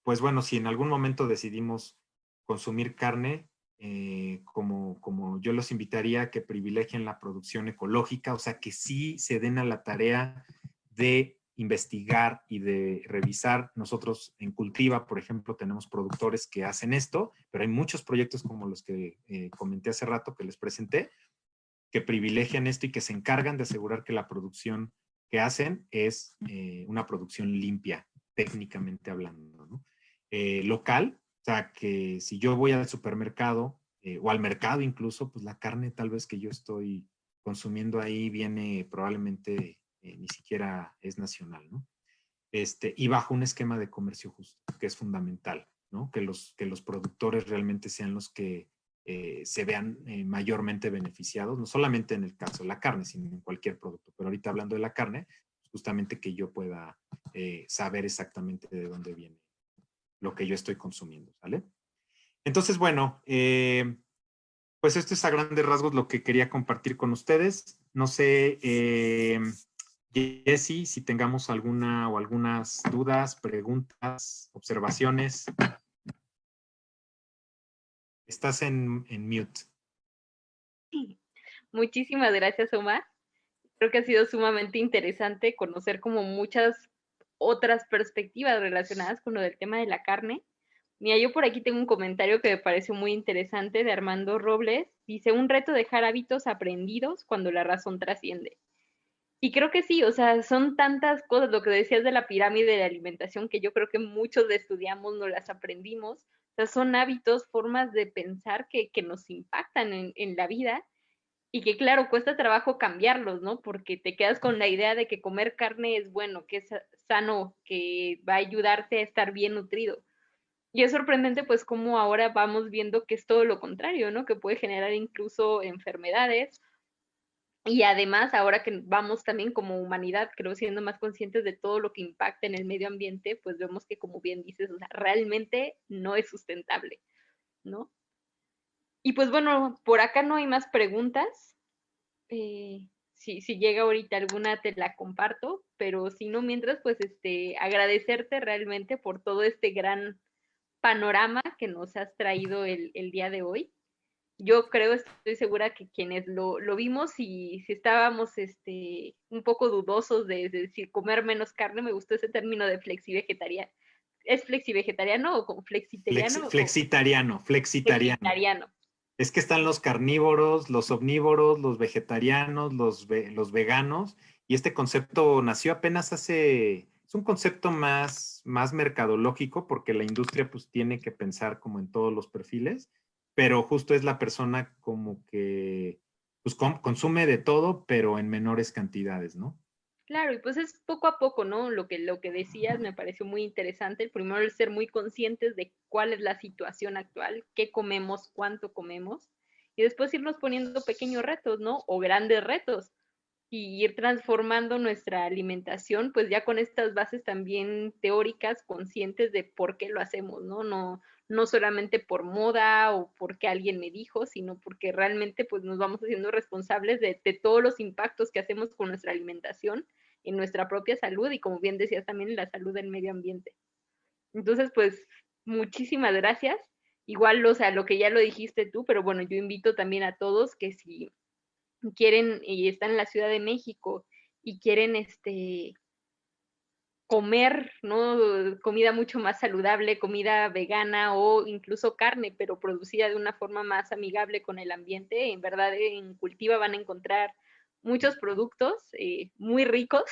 pues bueno, si en algún momento decidimos consumir carne, como yo los invitaría a que privilegien la producción ecológica, o sea, que sí se den a la tarea de investigar y de revisar. Nosotros en Cultiva, por ejemplo, tenemos productores que hacen esto, pero hay muchos proyectos como los que comenté hace rato que les presenté, que privilegian esto y que se encargan de asegurar que la producción que hacen es una producción limpia, técnicamente hablando, ¿no? Local, o sea, que si yo voy al supermercado o al mercado incluso, pues la carne tal vez que yo estoy consumiendo ahí viene probablemente ni siquiera es nacional, ¿no? Y bajo un esquema de comercio justo, que es fundamental, ¿no? Que los productores realmente sean los que se vean mayormente beneficiados, no solamente en el caso de la carne, sino en cualquier producto. Pero ahorita hablando de la carne, justamente que yo pueda saber exactamente de dónde viene lo que yo estoy consumiendo, ¿sale? Entonces, bueno, pues esto es a grandes rasgos lo que quería compartir con ustedes. No sé, Jessy, si tengamos alguna o algunas dudas, preguntas, observaciones. Estás en mute. Muchísimas gracias, Omar. Creo que ha sido sumamente interesante conocer como muchas otras perspectivas relacionadas con lo del tema de la carne. Mira, yo por aquí tengo un comentario que me pareció muy interesante de Armando Robles. Dice, un reto dejar hábitos aprendidos cuando la razón trasciende. Y creo que sí, o sea, son tantas cosas, lo que decías de la pirámide de la alimentación, que yo creo que muchos de estudiamos, no las aprendimos. O sea, son hábitos, formas de pensar que nos impactan en la vida y que claro, cuesta trabajo cambiarlos, ¿no? Porque te quedas con la idea de que comer carne es bueno, que es sano, que va a ayudarte a estar bien nutrido. Y es sorprendente pues cómo ahora vamos viendo que es todo lo contrario, ¿no? Que puede generar incluso enfermedades. Y además, ahora que vamos también como humanidad, creo, siendo más conscientes de todo lo que impacta en el medio ambiente, pues vemos que, como bien dices, o sea, realmente no es sustentable, ¿no? Y pues bueno, por acá no hay más preguntas. Si llega ahorita alguna te la comparto, pero si no, mientras, pues agradecerte realmente por todo este gran panorama que nos has traído el día de hoy. Yo creo, estoy segura que quienes lo vimos y si estábamos un poco dudosos de decir comer menos carne, me gustó ese término de flexivegetariano. ¿Es flexivegetariano o como flexitariano? Flexitariano. Flexitariano. Es que están los carnívoros, los omnívoros, los vegetarianos, los veganos, y este concepto nació apenas es un concepto más mercadológico porque la industria pues tiene que pensar como en todos los perfiles, pero justo es la persona como que pues consume de todo, pero en menores cantidades, ¿no? Claro, y pues es poco a poco, ¿no? Lo que decías me pareció muy interesante. El primero, el ser muy conscientes de cuál es la situación actual, qué comemos, cuánto comemos, y después irnos poniendo pequeños retos, ¿no? O grandes retos, y ir transformando nuestra alimentación, pues ya con estas bases también teóricas, conscientes de por qué lo hacemos, ¿no? no solamente por moda o porque alguien me dijo, sino porque realmente pues nos vamos haciendo responsables de todos los impactos que hacemos con nuestra alimentación en nuestra propia salud y, como bien decías, también en la salud del medio ambiente. Entonces, pues, muchísimas gracias. Igual, o sea, lo que ya lo dijiste tú, pero bueno, yo invito también a todos que si quieren y están en la Ciudad de México y quieren comer, ¿no? Comida mucho más saludable, comida vegana o incluso carne, pero producida de una forma más amigable con el ambiente. En verdad, en Cultiva van a encontrar muchos productos muy ricos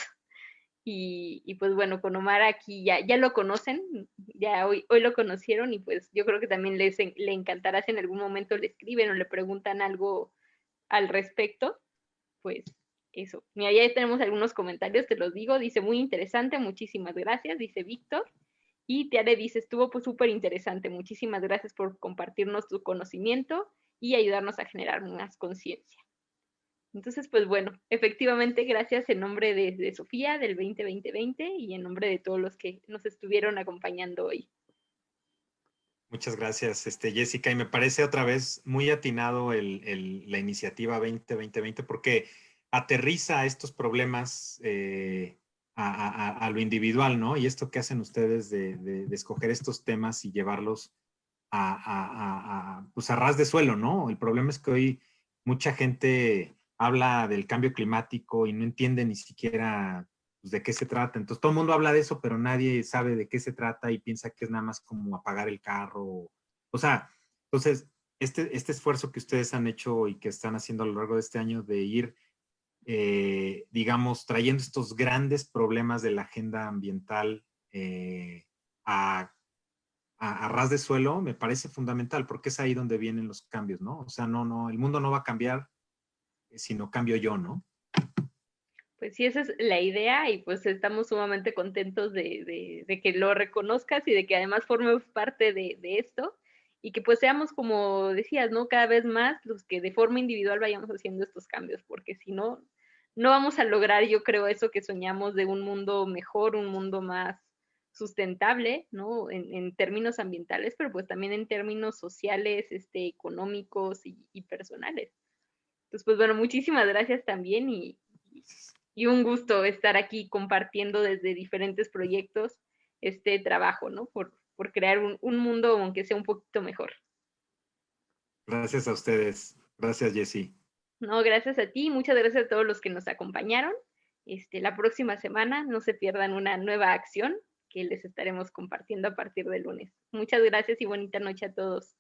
y pues bueno, con Omar aquí ya lo conocen, ya hoy lo conocieron y pues yo creo que también le encantará si en algún momento le escriben o le preguntan algo al respecto, pues eso. Mira, ya tenemos algunos comentarios, te los digo, dice muy interesante, muchísimas gracias, dice Víctor. Y Tiare dice, estuvo pues súper interesante, muchísimas gracias por compartirnos tu conocimiento y ayudarnos a generar más conciencia. Entonces, pues bueno, efectivamente, gracias en nombre de Sofía del 2020 y en nombre de todos los que nos estuvieron acompañando hoy. Muchas gracias, Jessica. Y me parece otra vez muy atinado la iniciativa 2020 porque aterriza estos problemas a lo individual, ¿no? Y esto que hacen ustedes de escoger estos temas y llevarlos pues a ras de suelo, ¿no? El problema es que hoy mucha gente habla del cambio climático y no entiende ni siquiera pues, de qué se trata. Entonces todo el mundo habla de eso, pero nadie sabe de qué se trata y piensa que es nada más como apagar el carro. O sea, entonces este esfuerzo que ustedes han hecho y que están haciendo a lo largo de este año de ir, digamos, trayendo estos grandes problemas de la agenda ambiental a ras de suelo, me parece fundamental, porque es ahí donde vienen los cambios, ¿no? O sea, no, el mundo no va a cambiar si no cambio yo, ¿no? Pues sí, esa es la idea y pues estamos sumamente contentos de que lo reconozcas y de que además formes parte de esto y que pues seamos, como decías, ¿no? Cada vez más los que de forma individual vayamos haciendo estos cambios, porque si no, no vamos a lograr, yo creo, eso que soñamos de un mundo mejor, un mundo más sustentable, ¿no? En términos ambientales, pero pues también en términos sociales, económicos y personales. Entonces, pues bueno, muchísimas gracias también y un gusto estar aquí compartiendo desde diferentes proyectos este trabajo, ¿no? Por crear un mundo aunque sea un poquito mejor. Gracias a ustedes. Gracias, Jessy. No, gracias a ti, muchas gracias a todos los que nos acompañaron. La próxima semana no se pierdan una nueva acción que les estaremos compartiendo a partir del lunes. Muchas gracias y bonita noche a todos.